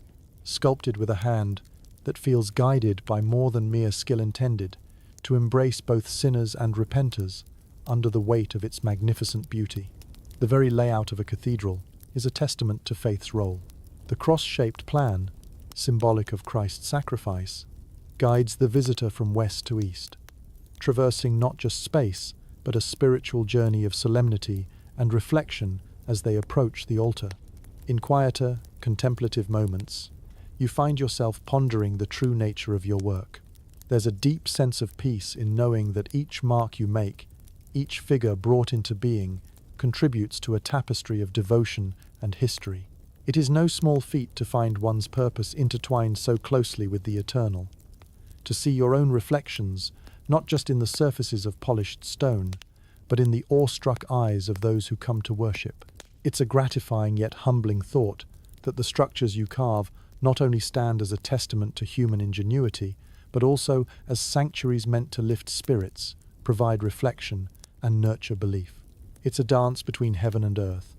sculpted with a hand that feels guided by more than mere skill intended, to embrace both sinners and repenters under the weight of its magnificent beauty. The very layout of a cathedral is a testament to faith's role. The cross-shaped plan, symbolic of Christ's sacrifice, guides the visitor from west to east, traversing not just space, but a spiritual journey of solemnity and reflection as they approach the altar. In quieter, contemplative moments, you find yourself pondering the true nature of your work. There's a deep sense of peace in knowing that each mark you make, each figure brought into being, contributes to a tapestry of devotion and history. It is no small feat to find one's purpose intertwined so closely with the eternal, to see your own reflections not just in the surfaces of polished stone, but in the awestruck eyes of those who come to worship. It's a gratifying yet humbling thought that the structures you carve not only stand as a testament to human ingenuity, but also as sanctuaries meant to lift spirits, provide reflection, and nurture belief. It's a dance between heaven and earth,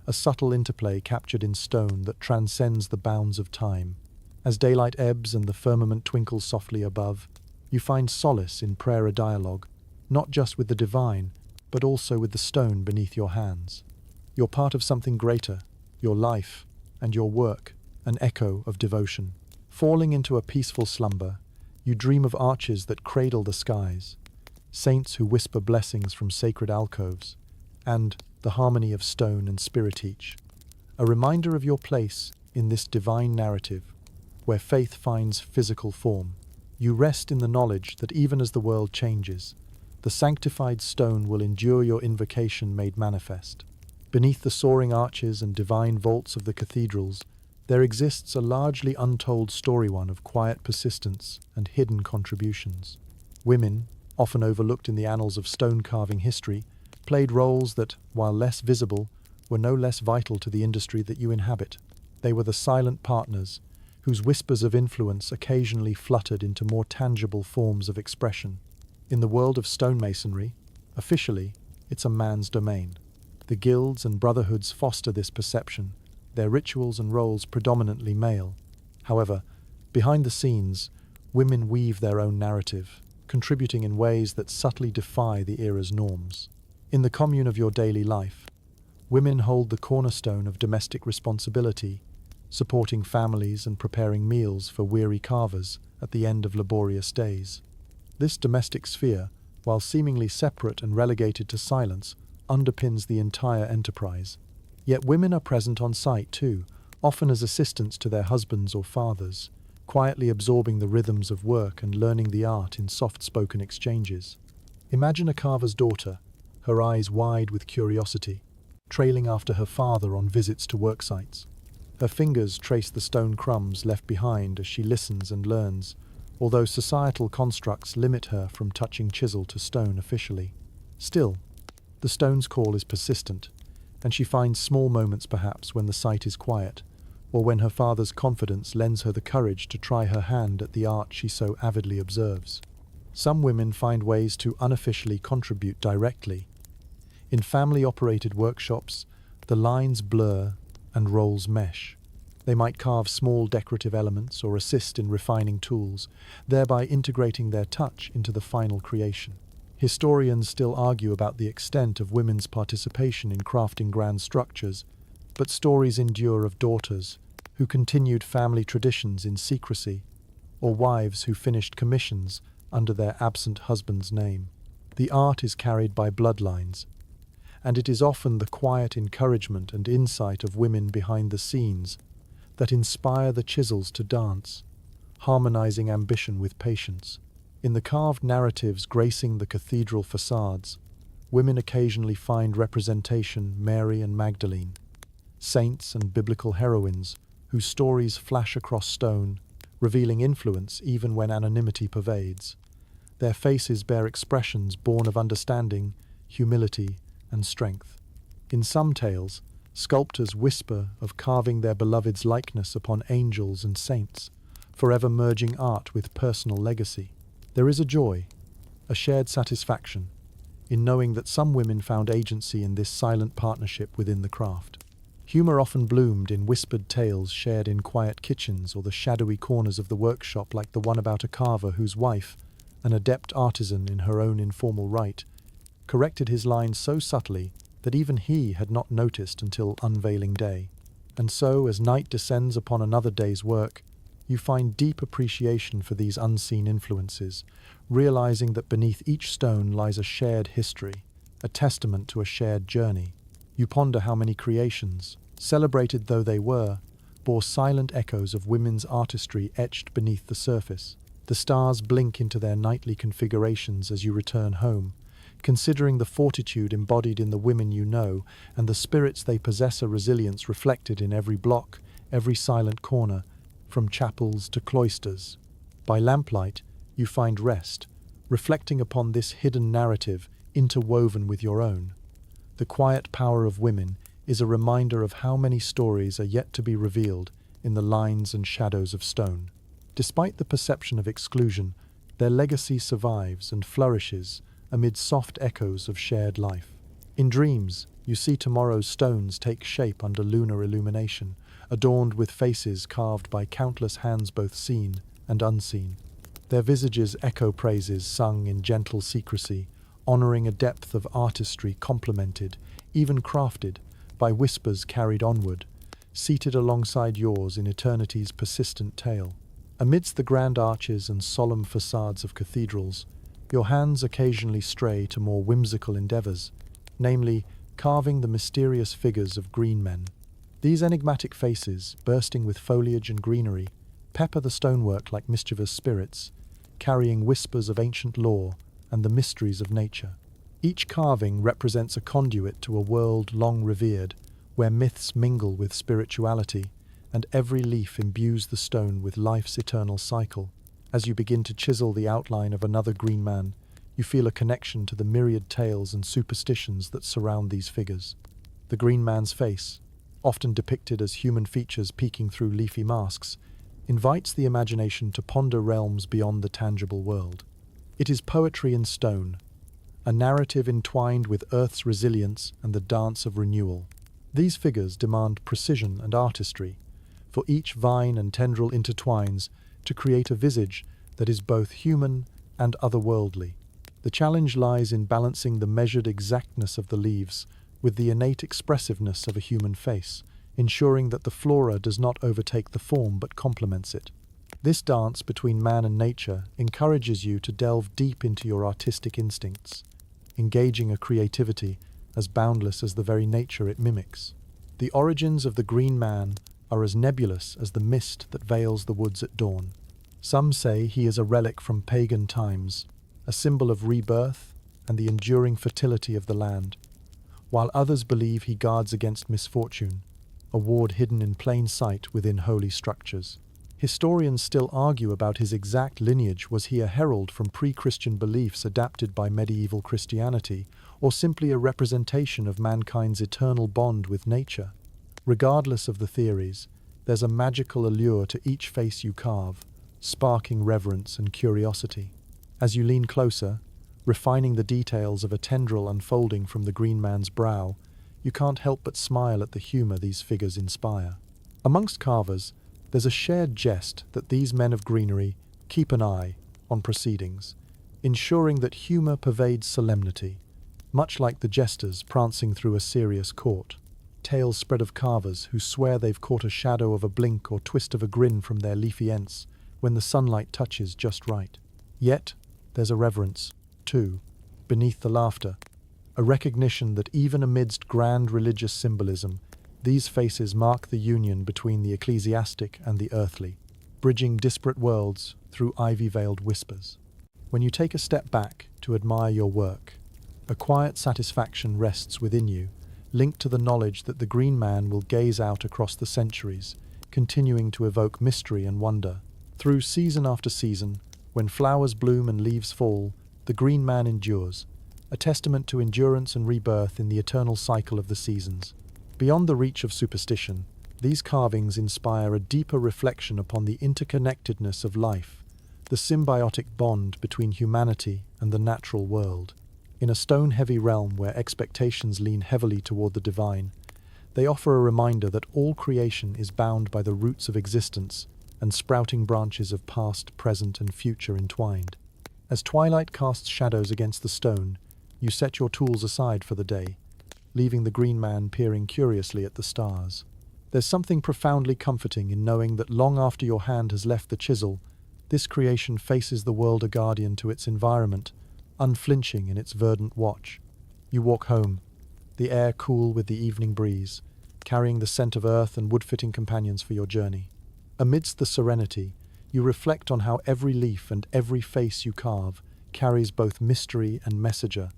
a subtle interplay captured in stone that transcends the bounds of time. As daylight ebbs and the firmament twinkles softly above, You find solace in prayer dialogue, not just with the divine, but also with the stone beneath your hands. You're part of something greater, your life and your work, an echo of devotion. Falling into a peaceful slumber, you dream of arches that cradle the skies, saints who whisper blessings from sacred alcoves, and the harmony of stone and spirit each. A reminder of your place in this divine narrative, where faith finds physical form. You rest in the knowledge that even as the world changes, the sanctified stone will endure your invocation made manifest. Beneath the soaring arches and divine vaults of the cathedrals, there exists a largely untold story, one of quiet persistence and hidden contributions. Women, often overlooked in the annals of stone carving history, played roles that, while less visible, were no less vital to the industry that you inhabit. They were the silent partners, whose whispers of influence occasionally fluttered into more tangible forms of expression. In the world of stonemasonry, officially, it's a man's domain. The guilds and brotherhoods foster this perception, their rituals and roles predominantly male. However, behind the scenes, women weave their own narrative, contributing in ways that subtly defy the era's norms. In the commune of your daily life, women hold the cornerstone of domestic responsibility, supporting families and preparing meals for weary carvers at the end of laborious days. This domestic sphere, while seemingly separate and relegated to silence, underpins the entire enterprise. Yet women are present on site too, often as assistants to their husbands or fathers, quietly absorbing the rhythms of work and learning the art in soft-spoken exchanges. Imagine a carver's daughter, her eyes wide with curiosity, trailing after her father on visits to work sites. Her fingers trace the stone crumbs left behind as she listens and learns, although societal constructs limit her from touching chisel to stone officially. Still, the stone's call is persistent, and she finds small moments perhaps when the site is quiet, or when her father's confidence lends her the courage to try her hand at the art she so avidly observes. Some women find ways to unofficially contribute directly. In family-operated workshops, the lines blur and roles mesh. They might carve small decorative elements or assist in refining tools, thereby integrating their touch into the final creation. Historians still argue about the extent of women's participation in crafting grand structures, but stories endure of daughters who continued family traditions in secrecy, or wives who finished commissions under their absent husband's name. The art is carried by bloodlines, and it is often the quiet encouragement and insight of women behind the scenes that inspire the chisels to dance, harmonizing ambition with patience. In the carved narratives gracing the cathedral facades, women occasionally find representation: Mary and Magdalene, saints and biblical heroines whose stories flash across stone, revealing influence even when anonymity pervades. Their faces bear expressions born of understanding, humility, and strength. In some tales, sculptors whisper of carving their beloved's likeness upon angels and saints, forever merging art with personal legacy. There is a joy, a shared satisfaction, in knowing that some women found agency in this silent partnership within the craft. Humor often bloomed in whispered tales shared in quiet kitchens or the shadowy corners of the workshop, like the one about a carver whose wife, an adept artisan in her own informal right, corrected his lines so subtly that even he had not noticed until unveiling day. And so, as night descends upon another day's work, you find deep appreciation for these unseen influences, realizing that beneath each stone lies a shared history, a testament to a shared journey. You ponder how many creations, celebrated though they were, bore silent echoes of women's artistry etched beneath the surface. The stars blink into their nightly configurations as you return home, considering the fortitude embodied in the women you know and the spirits they possess, a resilience reflected in every block, every silent corner, from chapels to cloisters. By lamplight, you find rest, reflecting upon this hidden narrative interwoven with your own. The quiet power of women is a reminder of how many stories are yet to be revealed in the lines and shadows of stone. Despite the perception of exclusion, their legacy survives and flourishes amid soft echoes of shared life. In dreams, you see tomorrow's stones take shape under lunar illumination, adorned with faces carved by countless hands both seen and unseen. Their visages echo praises sung in gentle secrecy, honouring a depth of artistry complemented, even crafted, by whispers carried onward, seated alongside yours in eternity's persistent tale. Amidst the grand arches and solemn facades of cathedrals, your hands occasionally stray to more whimsical endeavours, namely, carving the mysterious figures of green men. These enigmatic faces, bursting with foliage and greenery, pepper the stonework like mischievous spirits, carrying whispers of ancient lore and the mysteries of nature. Each carving represents a conduit to a world long revered, where myths mingle with spirituality, and every leaf imbues the stone with life's eternal cycle. As you begin to chisel the outline of another green man, you feel a connection to the myriad tales and superstitions that surround these figures. The green man's face, often depicted as human features peeking through leafy masks, invites the imagination to ponder realms beyond the tangible world. It is poetry in stone, a narrative entwined with Earth's resilience and the dance of renewal. These figures demand precision and artistry, for each vine and tendril intertwines to create a visage that is both human and otherworldly. The challenge lies in balancing the measured exactness of the leaves with the innate expressiveness of a human face, ensuring that the flora does not overtake the form but complements it. This dance between man and nature encourages you to delve deep into your artistic instincts, engaging a creativity as boundless as the very nature it mimics. The origins of the green man are as nebulous as the mist that veils the woods at dawn. Some say he is a relic from pagan times, a symbol of rebirth and the enduring fertility of the land, while others believe he guards against misfortune, a ward hidden in plain sight within holy structures. Historians still argue about his exact lineage. Was he a herald from pre-Christian beliefs adapted by medieval Christianity, or simply a representation of mankind's eternal bond with nature? Regardless of the theories, there's a magical allure to each face you carve, sparking reverence and curiosity. As you lean closer, refining the details of a tendril unfolding from the green man's brow, you can't help but smile at the humour these figures inspire. Amongst carvers, there's a shared jest that these men of greenery keep an eye on proceedings, ensuring that humour pervades solemnity, much like the jesters prancing through a serious court. Tales spread of carvers who swear they've caught a shadow of a blink or twist of a grin from their leafy ents when the sunlight touches just right. Yet, there's a reverence, too, beneath the laughter, a recognition that even amidst grand religious symbolism, these faces mark the union between the ecclesiastic and the earthly, bridging disparate worlds through ivy-veiled whispers. When you take a step back to admire your work, a quiet satisfaction rests within you, linked to the knowledge that the green man will gaze out across the centuries, continuing to evoke mystery and wonder. Through season after season, when flowers bloom and leaves fall, the green man endures, a testament to endurance and rebirth in the eternal cycle of the seasons. Beyond the reach of superstition, these carvings inspire a deeper reflection upon the interconnectedness of life, the symbiotic bond between humanity and the natural world. In a stone-heavy realm where expectations lean heavily toward the divine, they offer a reminder that all creation is bound by the roots of existence and sprouting branches of past, present, and future entwined. As twilight casts shadows against the stone, you set your tools aside for the day, leaving the green man peering curiously at the stars. There's something profoundly comforting in knowing that long after your hand has left the chisel, this creation faces the world a guardian to its environment, unflinching in its verdant watch. You walk home, the air cool with the evening breeze, carrying the scent of earth and wood-fitting companions for your journey. Amidst the serenity, you reflect on how every leaf and every face you carve carries both mystery and messenger,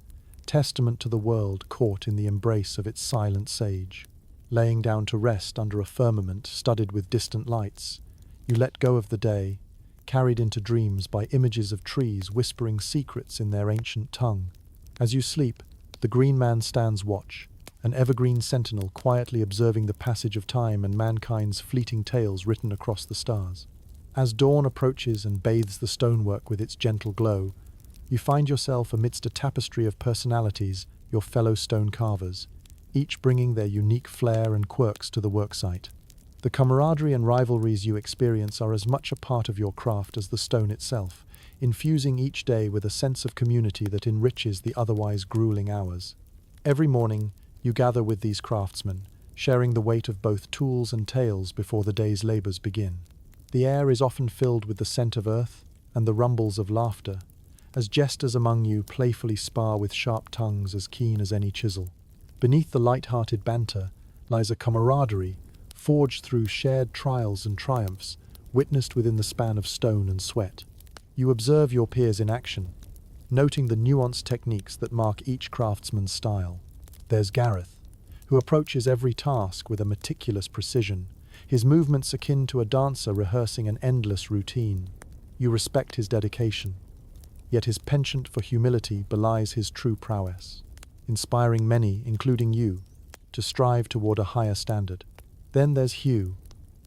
testament to the world caught in the embrace of its silent sage. Laying down to rest under a firmament studded with distant lights, you let go of the day, carried into dreams by images of trees whispering secrets in their ancient tongue. As you sleep, the green man stands watch, an evergreen sentinel quietly observing the passage of time and mankind's fleeting tales written across the stars. As dawn approaches and bathes the stonework with its gentle glow, you find yourself amidst a tapestry of personalities, your fellow stone carvers, each bringing their unique flair and quirks to the worksite. The camaraderie and rivalries you experience are as much a part of your craft as the stone itself, infusing each day with a sense of community that enriches the otherwise grueling hours. Every morning, you gather with these craftsmen, sharing the weight of both tools and tales before the day's labors begin. The air is often filled with the scent of earth and the rumbles of laughter, as jesters among you playfully spar with sharp tongues as keen as any chisel. Beneath the light-hearted banter lies a camaraderie forged through shared trials and triumphs, witnessed within the span of stone and sweat. You observe your peers in action, noting the nuanced techniques that mark each craftsman's style. There's Gareth, who approaches every task with a meticulous precision, his movements akin to a dancer rehearsing an endless routine. You respect his dedication, yet his penchant for humility belies his true prowess, inspiring many, including you, to strive toward a higher standard. Then there's Hugh,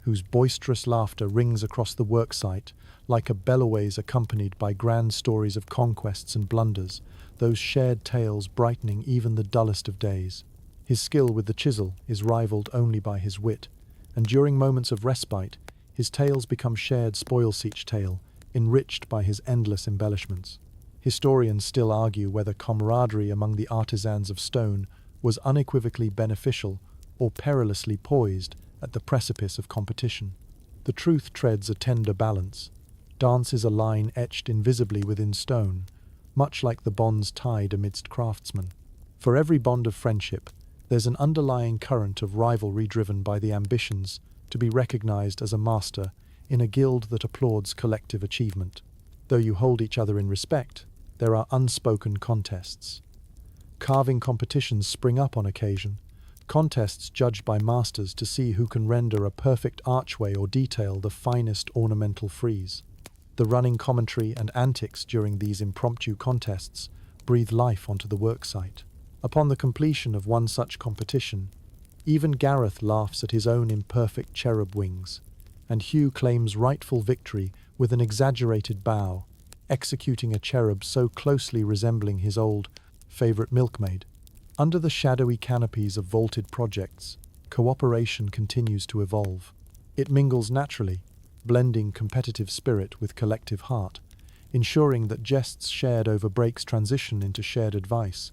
whose boisterous laughter rings across the worksite like a belloways accompanied by grand stories of conquests and blunders, those shared tales brightening even the dullest of days. His skill with the chisel is rivaled only by his wit, and during moments of respite, his tales become shared spoils each tale, enriched by his endless embellishments. Historians still argue whether camaraderie among the artisans of stone was unequivocally beneficial or perilously poised at the precipice of competition. The truth treads a tender balance. Dance is a line etched invisibly within stone, much like the bonds tied amidst craftsmen. For every bond of friendship, there's an underlying current of rivalry driven by the ambitions to be recognized as a master in a guild that applauds collective achievement. Though you hold each other in respect, there are unspoken contests. Carving competitions spring up on occasion, contests judged by masters to see who can render a perfect archway or detail the finest ornamental frieze. The running commentary and antics during these impromptu contests breathe life onto the worksite. Upon the completion of one such competition, even Gareth laughs at his own imperfect cherub wings, and Hugh claims rightful victory with an exaggerated bow, executing a cherub so closely resembling his old favorite milkmaid. Under the shadowy canopies of vaulted projects, cooperation continues to evolve. It mingles naturally, blending competitive spirit with collective heart, ensuring that jests shared over breaks transition into shared advice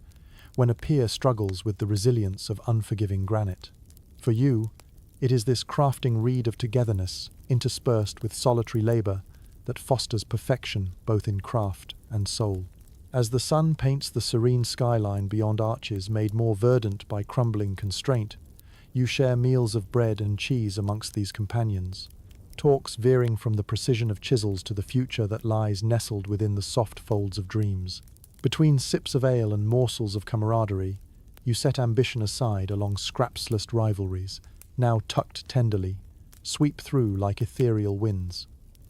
when a peer struggles with the resilience of unforgiving granite. For you, it is this crafting reed of togetherness, interspersed with solitary labor, that fosters perfection both in craft and soul. As the sun paints the serene skyline beyond arches made more verdant by crumbling constraint, you share meals of bread and cheese amongst these companions, talks veering from the precision of chisels to the future that lies nestled within the soft folds of dreams. Between sips of ale and morsels of camaraderie, you set ambition aside along scrapsless rivalries, now tucked tenderly, sweep through like ethereal winds.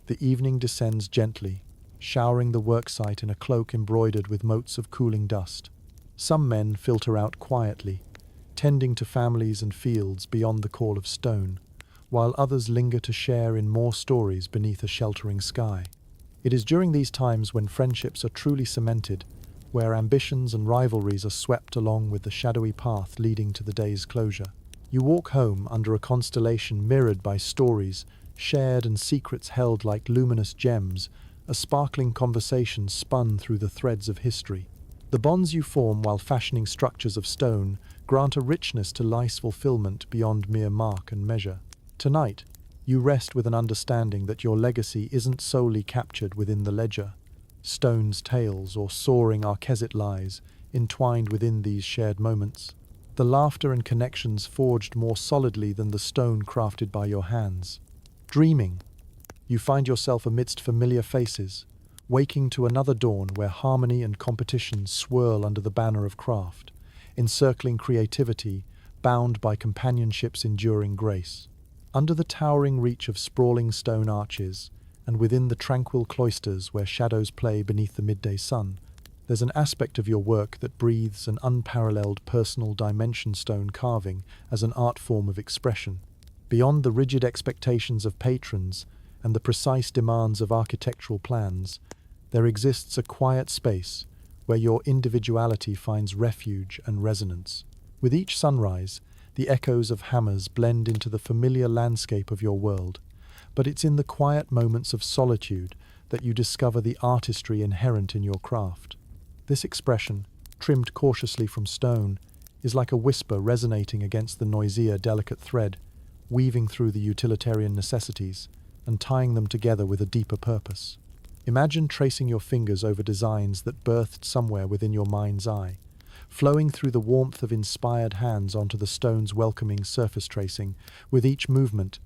The evening descends gently, showering the worksite in a cloak embroidered with motes of cooling dust. Some men filter out quietly, tending to families and fields beyond the call of stone, while others linger to share in more stories beneath a sheltering sky. It is during these times when friendships are truly cemented, where ambitions and rivalries are swept along with the shadowy path leading to the day's closure. You walk home under a constellation mirrored by stories, shared and secrets held like luminous gems, a sparkling conversation spun through the threads of history. The bonds you form while fashioning structures of stone grant a richness to life's fulfillment beyond mere mark and measure. Tonight, you rest with an understanding that your legacy isn't solely captured within the ledger. Stone's tales or soaring archesite lies entwined within these shared moments. The laughter and connections forged more solidly than the stone crafted by your hands. Dreaming, you find yourself amidst familiar faces, waking to another dawn where harmony and competition swirl under the banner of craft, encircling creativity, bound by companionship's enduring grace. Under the towering reach of sprawling stone arches, and within the tranquil cloisters where shadows play beneath the midday sun, there's an aspect of your work that breathes an unparalleled personal dimension. Stone carving as an art form of expression. Beyond the rigid expectations of patrons and the precise demands of architectural plans, there exists a quiet space where your individuality finds refuge and resonance. With each sunrise, the echoes of hammers blend into the familiar landscape of your world, but it's in the quiet moments of solitude that you discover the artistry inherent in your craft. This expression, trimmed cautiously from stone, is like a whisper resonating against the noisier, delicate thread, weaving through the utilitarian necessities and tying them together with a deeper purpose. Imagine tracing your fingers over designs that birthed somewhere within your mind's eye, flowing through the warmth of inspired hands onto the stone's welcoming surface tracing, with each movement,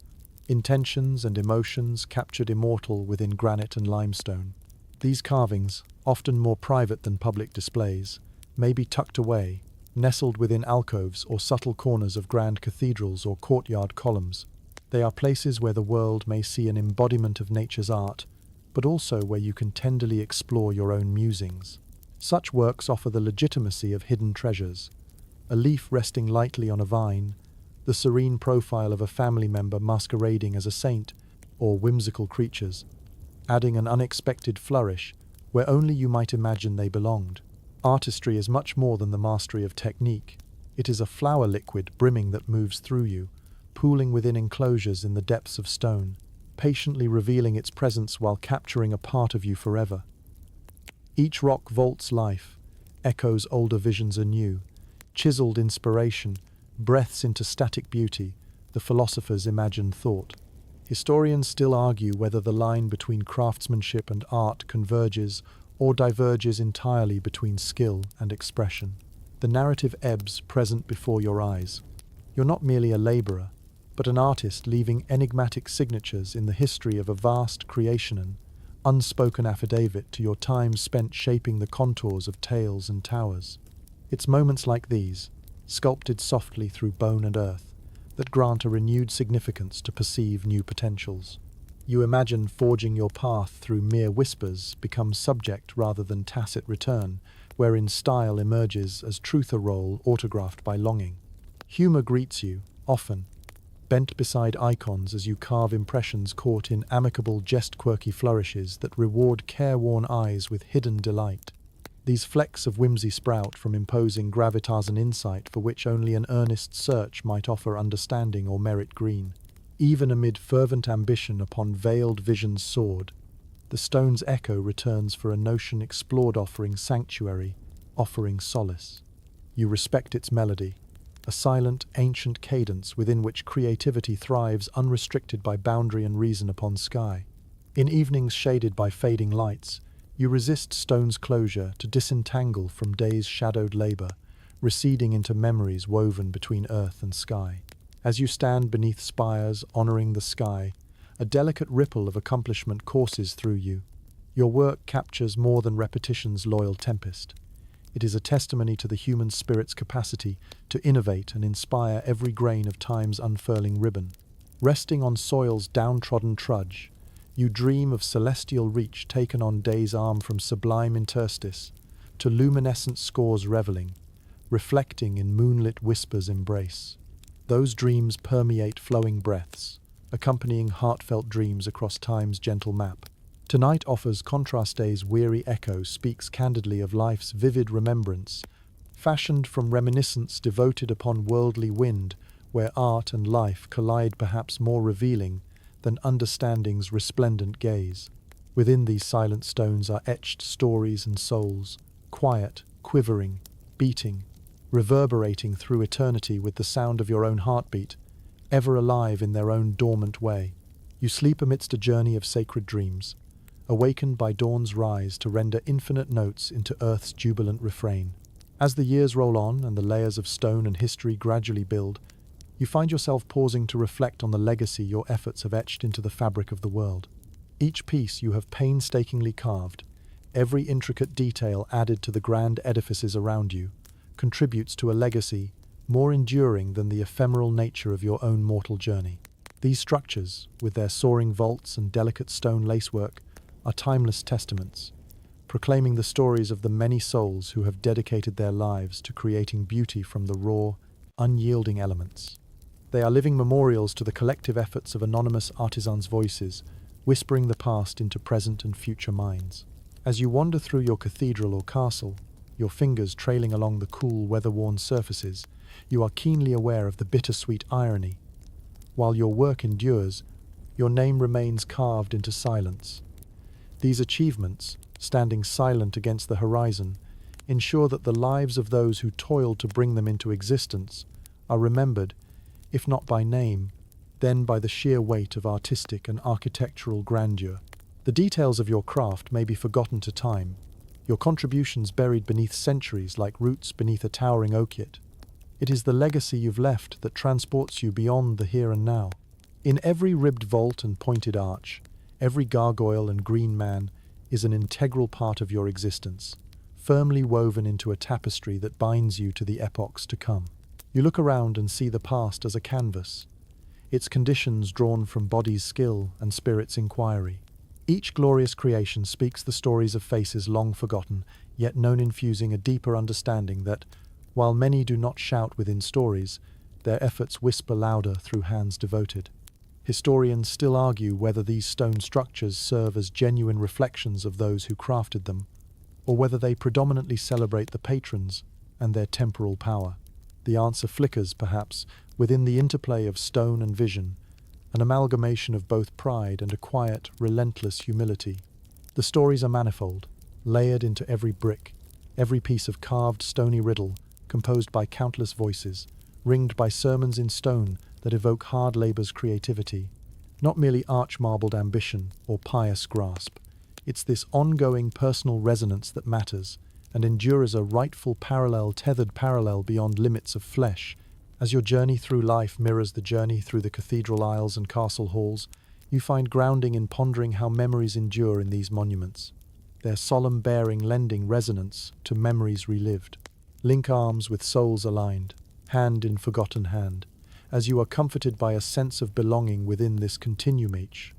intentions and emotions captured immortal within granite and limestone. These carvings, often more private than public displays, may be tucked away, nestled within alcoves or subtle corners of grand cathedrals or courtyard columns. They are places where the world may see an embodiment of nature's art, but also where you can tenderly explore your own musings. Such works offer the legitimacy of hidden treasures, a leaf resting lightly on a vine, the serene profile of a family member masquerading as a saint, or whimsical creatures, adding an unexpected flourish where only you might imagine they belonged. Artistry is much more than the mastery of technique. It is a flower liquid brimming that moves through you, pooling within enclosures in the depths of stone, patiently revealing its presence while capturing a part of you forever. Each rock vaults life, echoes older visions anew, chiseled inspiration, breaths into static beauty, the philosopher's imagined thought. Historians still argue whether the line between craftsmanship and art converges or diverges entirely between skill and expression. The narrative ebbs present before your eyes. You're not merely a laborer, but an artist leaving enigmatic signatures in the history of a vast creation, an unspoken affidavit to your time spent shaping the contours of tales and towers. It's moments like these, sculpted softly through bone and earth, that grant a renewed significance to perceive new potentials. You imagine forging your path through mere whispers becomes subject rather than tacit return, wherein style emerges as truth, a role autographed by longing. Humor greets you, often, bent beside icons as you carve impressions caught in amicable quirky flourishes that reward careworn eyes with hidden delight. These flecks of whimsy sprout from imposing gravitas and insight for which only an earnest search might offer understanding or merit green. Even amid fervent ambition upon veiled visions soared, the stone's echo returns for a notion explored, offering sanctuary, offering solace. You respect its melody, a silent, ancient cadence within which creativity thrives unrestricted by boundary and reason upon sky. In evenings shaded by fading lights, you resist stone's closure to disentangle from day's shadowed labor, receding into memories woven between earth and sky. As you stand beneath spires honoring the sky, a delicate ripple of accomplishment courses through you. Your work captures more than repetition's loyal tempest. It is a testimony to the human spirit's capacity to innovate and inspire every grain of time's unfurling ribbon. Resting on soil's downtrodden trudge, you dream of celestial reach taken on day's arm, from sublime interstice to luminescent scores reveling, reflecting in moonlit whispers embrace. Those dreams permeate flowing breaths, accompanying heartfelt dreams across time's gentle map. Tonight offers contrast day's weary echo, speaks candidly of life's vivid remembrance, fashioned from reminiscence devoted upon worldly wind, where art and life collide, perhaps more revealing than understanding's resplendent gaze. Within these silent stones are etched stories and souls, quiet, quivering, beating, reverberating through eternity with the sound of your own heartbeat, ever alive in their own dormant way. You sleep amidst a journey of sacred dreams, awakened by dawn's rise to render infinite notes into earth's jubilant refrain. As the years roll on and the layers of stone and history gradually build, you find yourself pausing to reflect on the legacy your efforts have etched into the fabric of the world. Each piece you have painstakingly carved, every intricate detail added to the grand edifices around you, contributes to a legacy more enduring than the ephemeral nature of your own mortal journey. These structures, with their soaring vaults and delicate stone lacework, are timeless testaments, proclaiming the stories of the many souls who have dedicated their lives to creating beauty from the raw, unyielding elements. They are living memorials to the collective efforts of anonymous artisans' voices, whispering the past into present and future minds. As you wander through your cathedral or castle, your fingers trailing along the cool, weather-worn surfaces, you are keenly aware of the bittersweet irony. While your work endures, your name remains carved into silence. These achievements, standing silent against the horizon, ensure that the lives of those who toiled to bring them into existence are remembered, if not by name, then by the sheer weight of artistic and architectural grandeur. The details of your craft may be forgotten to time, your contributions buried beneath centuries like roots beneath a towering oak yet. It is the legacy you've left that transports you beyond the here and now. In every ribbed vault and pointed arch, every gargoyle and green man is an integral part of your existence, firmly woven into a tapestry that binds you to the epochs to come. You look around and see the past as a canvas, its conditions drawn from body's skill and spirit's inquiry. Each glorious creation speaks the stories of faces long forgotten, yet known, infusing a deeper understanding that, while many do not shout within stories, their efforts whisper louder through hands devoted. Historians still argue whether these stone structures serve as genuine reflections of those who crafted them, or whether they predominantly celebrate the patrons and their temporal power. The answer flickers, perhaps, within the interplay of stone and vision, an amalgamation of both pride and a quiet, relentless humility. The stories are manifold, layered into every brick, every piece of carved stony riddle, composed by countless voices, ringed by sermons in stone that evoke hard labor's creativity, not merely arch-marbled ambition or pious grasp. It's this ongoing personal resonance that matters and endures a rightful parallel, tethered parallel beyond limits of flesh. As your journey through life mirrors the journey through the cathedral aisles and castle halls, you find grounding in pondering how memories endure in these monuments, their solemn bearing lending resonance to memories relived. Link arms with souls aligned, hand in forgotten hand, as you are comforted by a sense of belonging within this continuum. Each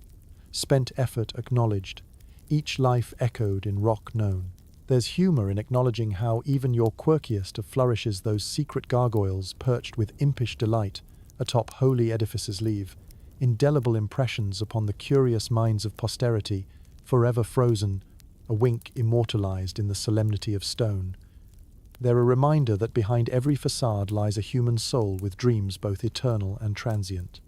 spent effort acknowledged, each life echoed in rock known. There's humor in acknowledging how even your quirkiest of flourishes, those secret gargoyles perched with impish delight atop holy edifices, leave indelible impressions upon the curious minds of posterity, forever frozen, a wink immortalized in the solemnity of stone. They're a reminder that behind every facade lies a human soul with dreams both eternal and transient.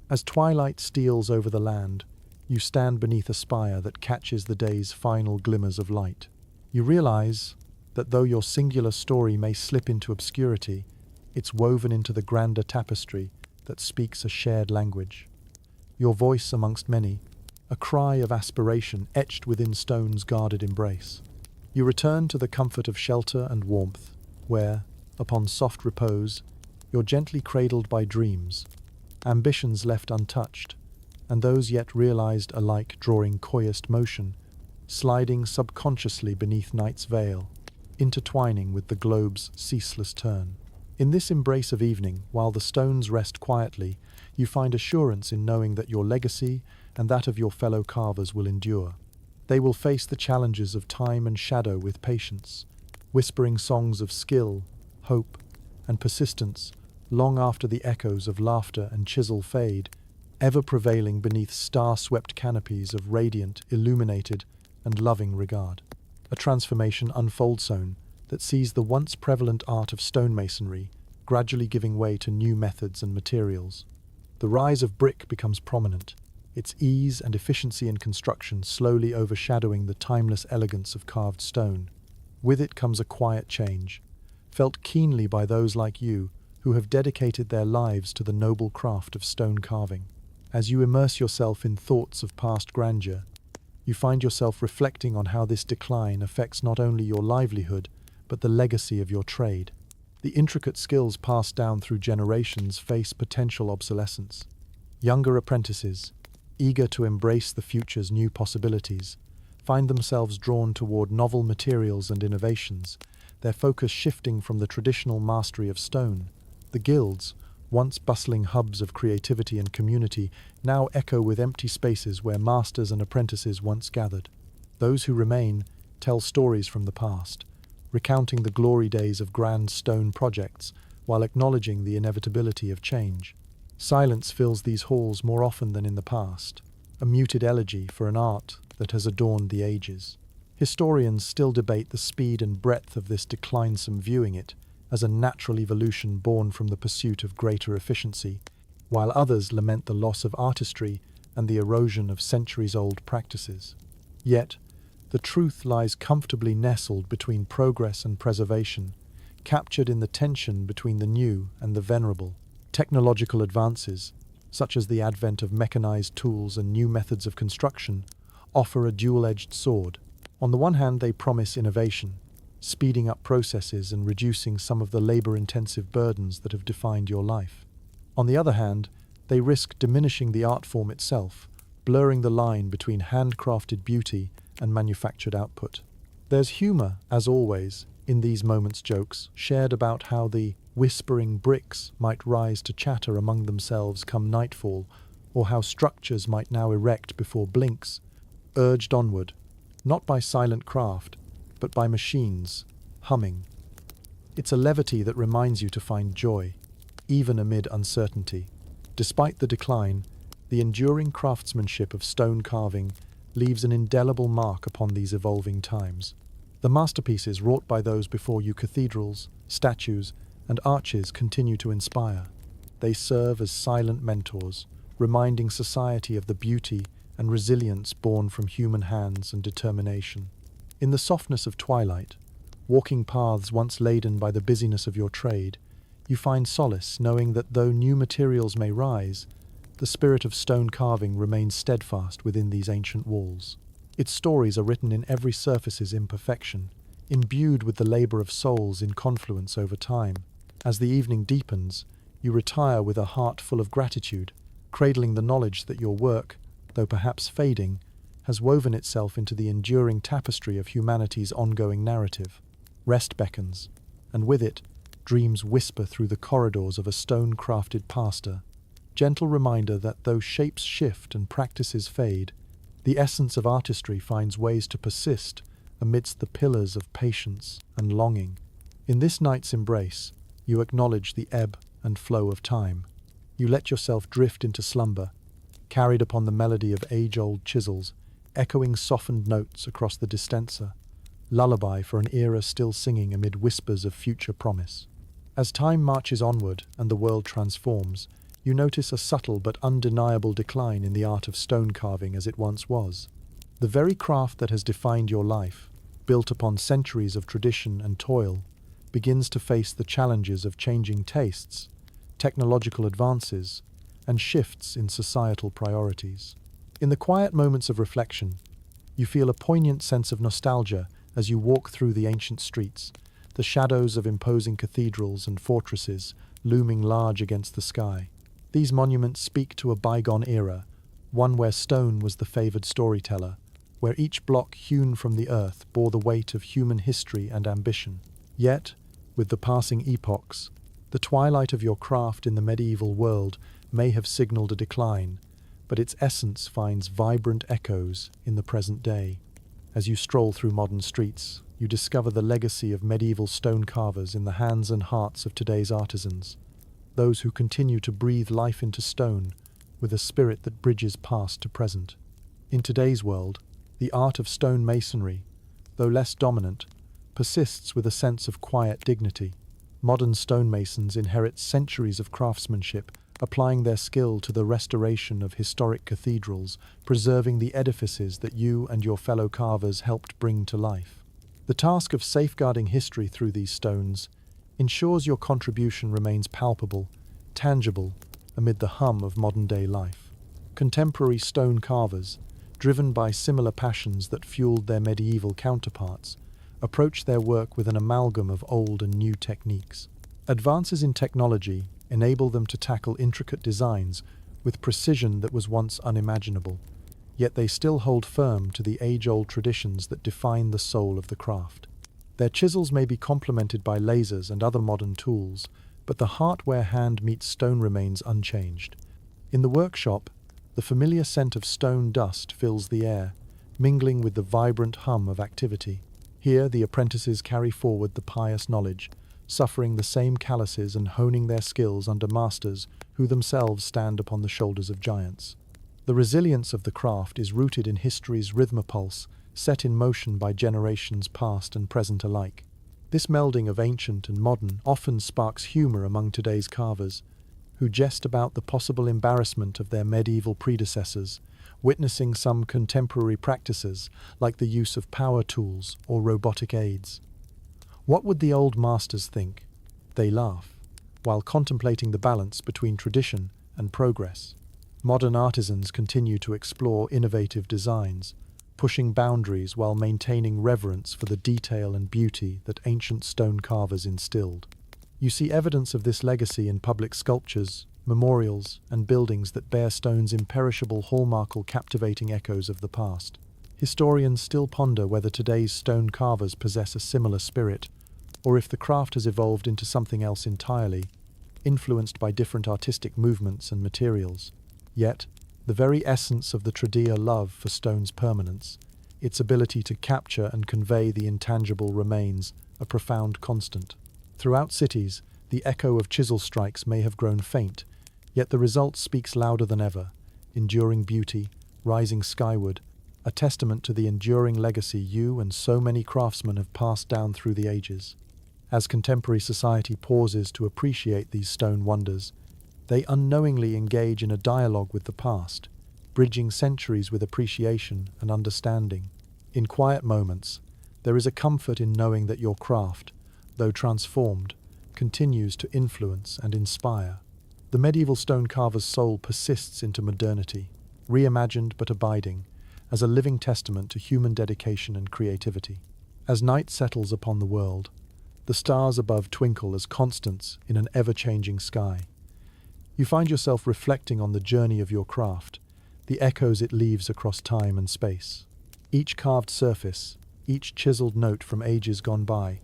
As twilight steals over the land, you stand beneath a spire that catches the day's final glimmers of light. You realize that though your singular story may slip into obscurity, it's woven into the grander tapestry that speaks a shared language. Your voice amongst many, a cry of aspiration etched within stone's guarded embrace. You return to the comfort of shelter and warmth, where, upon soft repose, you're gently cradled by dreams, ambitions left untouched, and those yet realized alike drawing coyest motion, sliding subconsciously beneath night's veil, intertwining with the globe's ceaseless turn. In this embrace of evening, while the stones rest quietly, you find assurance in knowing that your legacy and that of your fellow carvers will endure. They will face the challenges of time and shadow with patience, whispering songs of skill, hope, and persistence long after the echoes of laughter and chisel fade, ever prevailing beneath star-swept canopies of radiant, illuminated, and loving regard. A transformation unfolds zone that sees the once prevalent art of stonemasonry gradually giving way to new methods and materials. The rise of brick becomes prominent, its ease and efficiency in construction slowly overshadowing the timeless elegance of carved stone. With it comes a quiet change, felt keenly by those like you who have dedicated their lives to the noble craft of stone carving. As you immerse yourself in thoughts of past grandeur, you find yourself reflecting on how this decline affects not only your livelihood, but the legacy of your trade. The intricate skills passed down through generations face potential obsolescence. Younger apprentices, eager to embrace the future's new possibilities, find themselves drawn toward novel materials and innovations, their focus shifting from the traditional mastery of stone. The guilds, once bustling hubs of creativity and community, now echo with empty spaces where masters and apprentices once gathered. Those who remain tell stories from the past, recounting the glory days of grand stone projects while acknowledging the inevitability of change. Silence fills these halls more often than in the past, a muted elegy for an art that has adorned the ages. Historians still debate the speed and breadth of this declinesome, viewing it as a natural evolution born from the pursuit of greater efficiency, while others lament the loss of artistry and the erosion of centuries-old practices. Yet, The truth lies comfortably nestled between progress and preservation, captured in the tension between the new and the venerable. Technological advances, such as the advent of mechanized tools and new methods of construction, offer a dual-edged sword. On the one hand, they promise innovation, speeding up processes and reducing some of the labor-intensive burdens that have defined your life. On the other hand, they risk diminishing the art form itself, blurring the line between handcrafted beauty and manufactured output. There's humor, as always, in these moments' jokes, shared about how the whispering bricks might rise to chatter among themselves come nightfall, or how structures might now erect before blinks, urged onward, not by silent craft, but by machines, humming. It's a levity that reminds you to find joy, even amid uncertainty. Despite the decline, the enduring craftsmanship of stone carving leaves an indelible mark upon these evolving times. The masterpieces wrought by those before you, cathedrals, statues, and arches, continue to inspire. They serve as silent mentors, reminding society of the beauty and resilience born from human hands and determination. In the softness of twilight, walking paths once laden by the busyness of your trade, you find solace knowing that though new materials may rise, the spirit of stone carving remains steadfast within these ancient walls. Its stories are written in every surface's imperfection, imbued with the labor of souls in confluence over time. As the evening deepens, you retire with a heart full of gratitude, cradling the knowledge that your work, though perhaps fading, has woven itself into the enduring tapestry of humanity's ongoing narrative. Rest beckons, and with it, dreams whisper through the corridors of a stone-crafted pastor, gentle reminder that though shapes shift and practices fade, the essence of artistry finds ways to persist amidst the pillars of patience and longing. In this night's embrace, you acknowledge the ebb and flow of time. You let yourself drift into slumber, carried upon the melody of age-old chisels, echoing softened notes across the dispenser, lullaby for an era still singing amid whispers of future promise. As time marches onward and the world transforms, you notice a subtle but undeniable decline in the art of stone carving as it once was. The very craft that has defined your life, built upon centuries of tradition and toil, begins to face the challenges of changing tastes, technological advances, and shifts in societal priorities. In the quiet moments of reflection, you feel a poignant sense of nostalgia as you walk through the ancient streets, the shadows of imposing cathedrals and fortresses looming large against the sky. These monuments speak to a bygone era, one where stone was the favored storyteller, where each block hewn from the earth bore the weight of human history and ambition. Yet, with the passing epochs, the twilight of your craft in the medieval world may have signaled a decline, but its essence finds vibrant echoes in the present day. As you stroll through modern streets, you discover the legacy of medieval stone carvers in the hands and hearts of today's artisans, those who continue to breathe life into stone with a spirit that bridges past to present. In today's world, the art of stone masonry, though less dominant, persists with a sense of quiet dignity. Modern stonemasons inherit centuries of craftsmanship, applying their skill to the restoration of historic cathedrals, preserving the edifices that you and your fellow carvers helped bring to life. The task of safeguarding history through these stones ensures your contribution remains palpable, tangible, amid the hum of modern-day life. Contemporary stone carvers, driven by similar passions that fueled their medieval counterparts, approach their work with an amalgam of old and new techniques. Advances in technology enable them to tackle intricate designs with precision that was once unimaginable, yet they still hold firm to the age-old traditions that define the soul of the craft. Their chisels may be complemented by lasers and other modern tools, but the heart where hand meets stone remains unchanged. In the workshop, the familiar scent of stone dust fills the air, mingling with the vibrant hum of activity. Here, the apprentices carry forward the pious knowledge, suffering the same calluses and honing their skills under masters who themselves stand upon the shoulders of giants. The resilience of the craft is rooted in history's rhythmopulse, set in motion by generations past and present alike. This melding of ancient and modern often sparks humor among today's carvers, who jest about the possible embarrassment of their medieval predecessors, witnessing some contemporary practices like the use of power tools or robotic aids. What would the old masters think? They laugh, while contemplating the balance between tradition and progress. Modern artisans continue to explore innovative designs, pushing boundaries while maintaining reverence for the detail and beauty that ancient stone carvers instilled. You see evidence of this legacy in public sculptures, memorials, and buildings that bear stone's imperishable hallmark, captivating echoes of the past. Historians still ponder whether today's stone carvers possess a similar spirit, or if the craft has evolved into something else entirely, influenced by different artistic movements and materials. Yet, the very essence of the Tradia love for stone's permanence, its ability to capture and convey the intangible, remains a profound constant. Throughout cities, the echo of chisel strikes may have grown faint, yet the result speaks louder than ever, enduring beauty, rising skyward, a testament to the enduring legacy you and so many craftsmen have passed down through the ages. As contemporary society pauses to appreciate these stone wonders, they unknowingly engage in a dialogue with the past, bridging centuries with appreciation and understanding. In quiet moments, there is a comfort in knowing that your craft, though transformed, continues to influence and inspire. The medieval stone carver's soul persists into modernity, reimagined but abiding, as a living testament to human dedication and creativity. As night settles upon the world, the stars above twinkle as constants in an ever-changing sky. You find yourself reflecting on the journey of your craft, the echoes it leaves across time and space. Each carved surface, each chiseled note from ages gone by,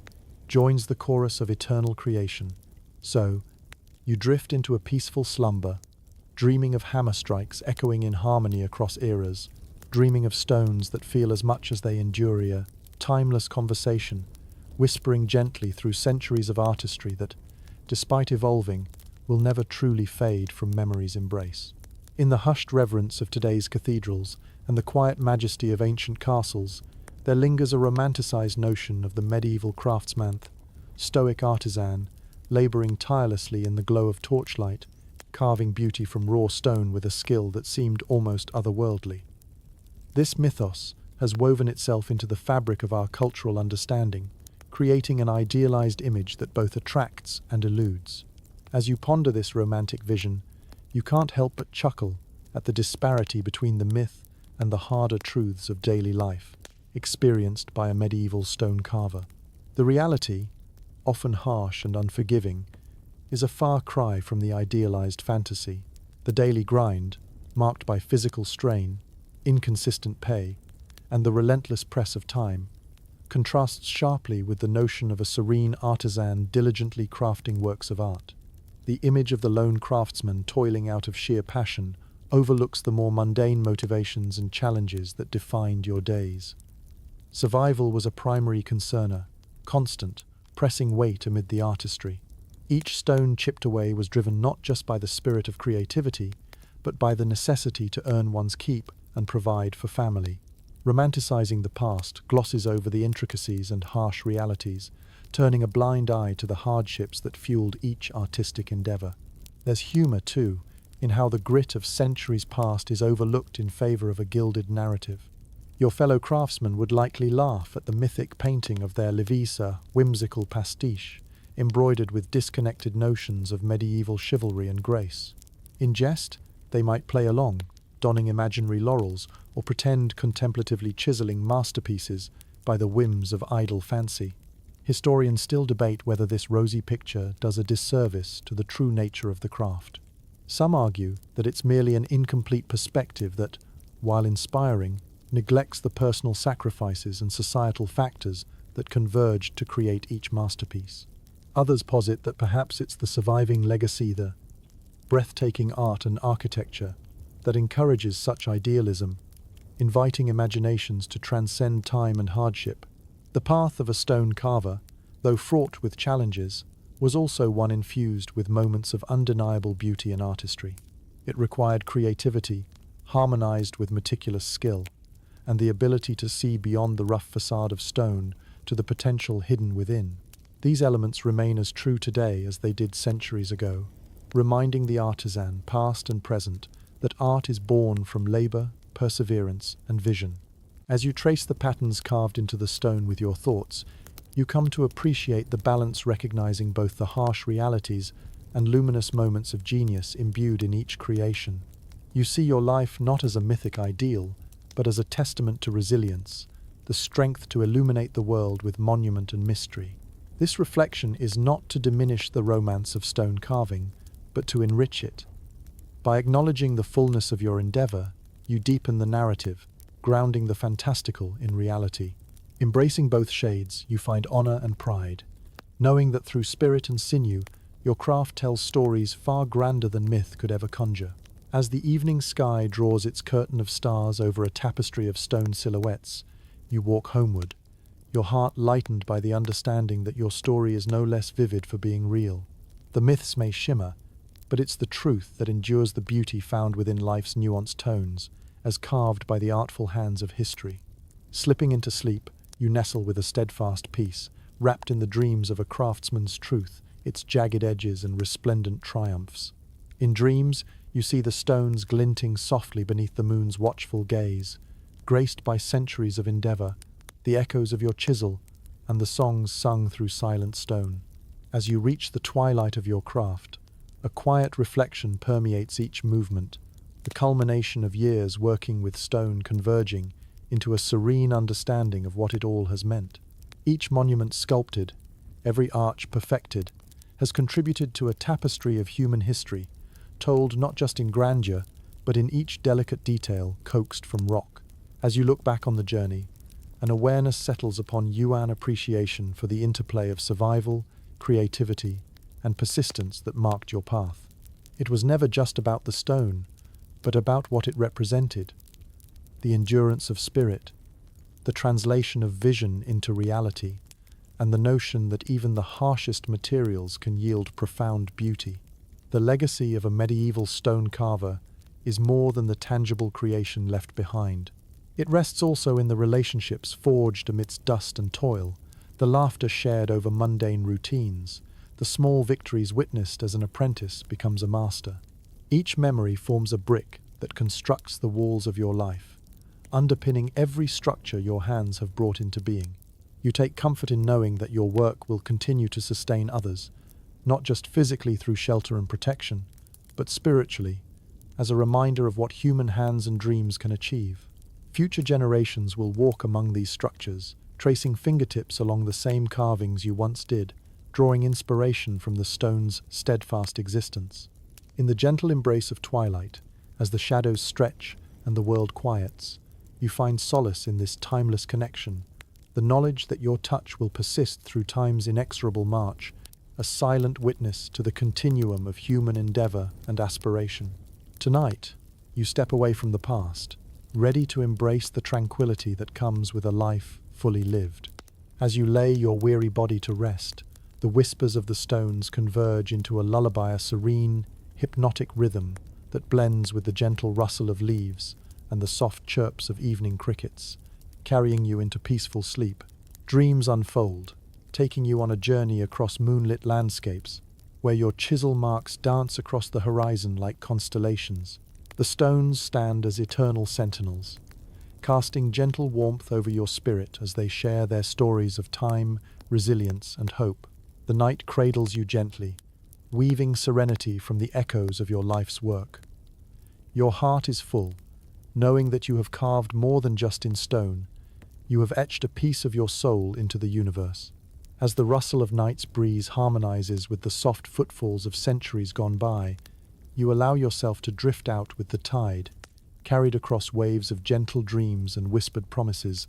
joins the chorus of eternal creation. So, you drift into a peaceful slumber, dreaming of hammer strikes echoing in harmony across eras, dreaming of stones that feel as much as they endure, a timeless conversation, whispering gently through centuries of artistry that, despite evolving, will never truly fade from memory's embrace. In the hushed reverence of today's cathedrals and the quiet majesty of ancient castles, there lingers a romanticized notion of the medieval craftsman, stoic artisan, laboring tirelessly in the glow of torchlight, carving beauty from raw stone with a skill that seemed almost otherworldly. This mythos has woven itself into the fabric of our cultural understanding, creating an idealized image that both attracts and eludes. As you ponder this romantic vision, you can't help but chuckle at the disparity between the myth and the harder truths of daily life, experienced by a medieval stone carver. The reality, often harsh and unforgiving, is a far cry from the idealized fantasy. The daily grind, marked by physical strain, inconsistent pay, and the relentless press of time, contrasts sharply with the notion of a serene artisan diligently crafting works of art. The image of the lone craftsman toiling out of sheer passion overlooks the more mundane motivations and challenges that defined your days. Survival was a primary concern, constant, pressing weight amid the artistry. Each stone chipped away was driven not just by the spirit of creativity, but by the necessity to earn one's keep and provide for family. Romanticizing the past glosses over the intricacies and harsh realities, turning a blind eye to the hardships that fueled each artistic endeavor. There's humor, too, in how the grit of centuries past is overlooked in favor of a gilded narrative. Your fellow craftsmen would likely laugh at the mythic painting of their Levisa, whimsical pastiche, embroidered with disconnected notions of medieval chivalry and grace. In jest, they might play along, donning imaginary laurels, or pretend contemplatively chiseling masterpieces by the whims of idle fancy. Historians still debate whether this rosy picture does a disservice to the true nature of the craft. Some argue that it's merely an incomplete perspective that, while inspiring, neglects the personal sacrifices and societal factors that converged to create each masterpiece. Others posit that perhaps it's the surviving legacy, the breathtaking art and architecture, that encourages such idealism, inviting imaginations to transcend time and hardship. The path of a stone carver, though fraught with challenges, was also one infused with moments of undeniable beauty and artistry. It required creativity, harmonized with meticulous skill, and the ability to see beyond the rough facade of stone to the potential hidden within. These elements remain as true today as they did centuries ago, reminding the artisan, past and present, that art is born from labor, perseverance, and vision. As you trace the patterns carved into the stone with your thoughts, you come to appreciate the balance, recognizing both the harsh realities and luminous moments of genius imbued in each creation. You see your life not as a mythic ideal, but as a testament to resilience, the strength to illuminate the world with monument and mystery. This reflection is not to diminish the romance of stone carving, but to enrich it. By acknowledging the fullness of your endeavor, you deepen the narrative, grounding the fantastical in reality. Embracing both shades, you find honor and pride, knowing that through spirit and sinew, your craft tells stories far grander than myth could ever conjure. As the evening sky draws its curtain of stars over a tapestry of stone silhouettes, you walk homeward, your heart lightened by the understanding that your story is no less vivid for being real. The myths may shimmer, but it's the truth that endures, the beauty found within life's nuanced tones, as carved by the artful hands of history. Slipping into sleep, you nestle with a steadfast peace, wrapped in the dreams of a craftsman's truth, its jagged edges and resplendent triumphs. In dreams, you see the stones glinting softly beneath the moon's watchful gaze, graced by centuries of endeavor, the echoes of your chisel, and the songs sung through silent stone. As you reach the twilight of your craft, a quiet reflection permeates each movement, the culmination of years working with stone converging into a serene understanding of what it all has meant. Each monument sculpted, every arch perfected, has contributed to a tapestry of human history, told not just in grandeur, but in each delicate detail coaxed from rock. As you look back on the journey, an awareness settles upon you, an appreciation for the interplay of survival, creativity, and persistence that marked your path. It was never just about the stone, but about what it represented: the endurance of spirit, the translation of vision into reality, and the notion that even the harshest materials can yield profound beauty. The legacy of a medieval stone carver is more than the tangible creation left behind. It rests also in the relationships forged amidst dust and toil, the laughter shared over mundane routines, the small victories witnessed as an apprentice becomes a master. Each memory forms a brick that constructs the walls of your life, underpinning every structure your hands have brought into being. You take comfort in knowing that your work will continue to sustain others, not just physically through shelter and protection, but spiritually, as a reminder of what human hands and dreams can achieve. Future generations will walk among these structures, tracing fingertips along the same carvings you once did, drawing inspiration from the stone's steadfast existence. In the gentle embrace of twilight, as the shadows stretch and the world quiets, you find solace in this timeless connection, the knowledge that your touch will persist through time's inexorable march, a silent witness to the continuum of human endeavor and aspiration. Tonight, you step away from the past, ready to embrace the tranquility that comes with a life fully lived. As you lay your weary body to rest, the whispers of the stones converge into a lullaby, a serene, hypnotic rhythm that blends with the gentle rustle of leaves and the soft chirps of evening crickets, carrying you into peaceful sleep. Dreams unfold, taking you on a journey across moonlit landscapes, where your chisel marks dance across the horizon like constellations. The stones stand as eternal sentinels, casting gentle warmth over your spirit as they share their stories of time, resilience, and hope. The night cradles you gently, weaving serenity from the echoes of your life's work. Your heart is full, knowing that you have carved more than just in stone. You have etched a piece of your soul into the universe. As the rustle of night's breeze harmonizes with the soft footfalls of centuries gone by, you allow yourself to drift out with the tide, carried across waves of gentle dreams and whispered promises,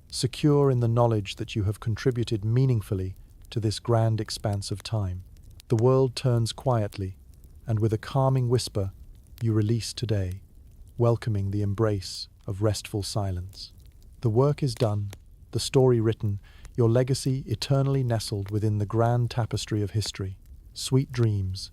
secure in the knowledge that you have contributed meaningfully to this grand expanse of time. The world turns quietly, and with a calming whisper, you release today, welcoming the embrace of restful silence. The work is done, the story written, your legacy eternally nestled within the grand tapestry of history. Sweet dreams,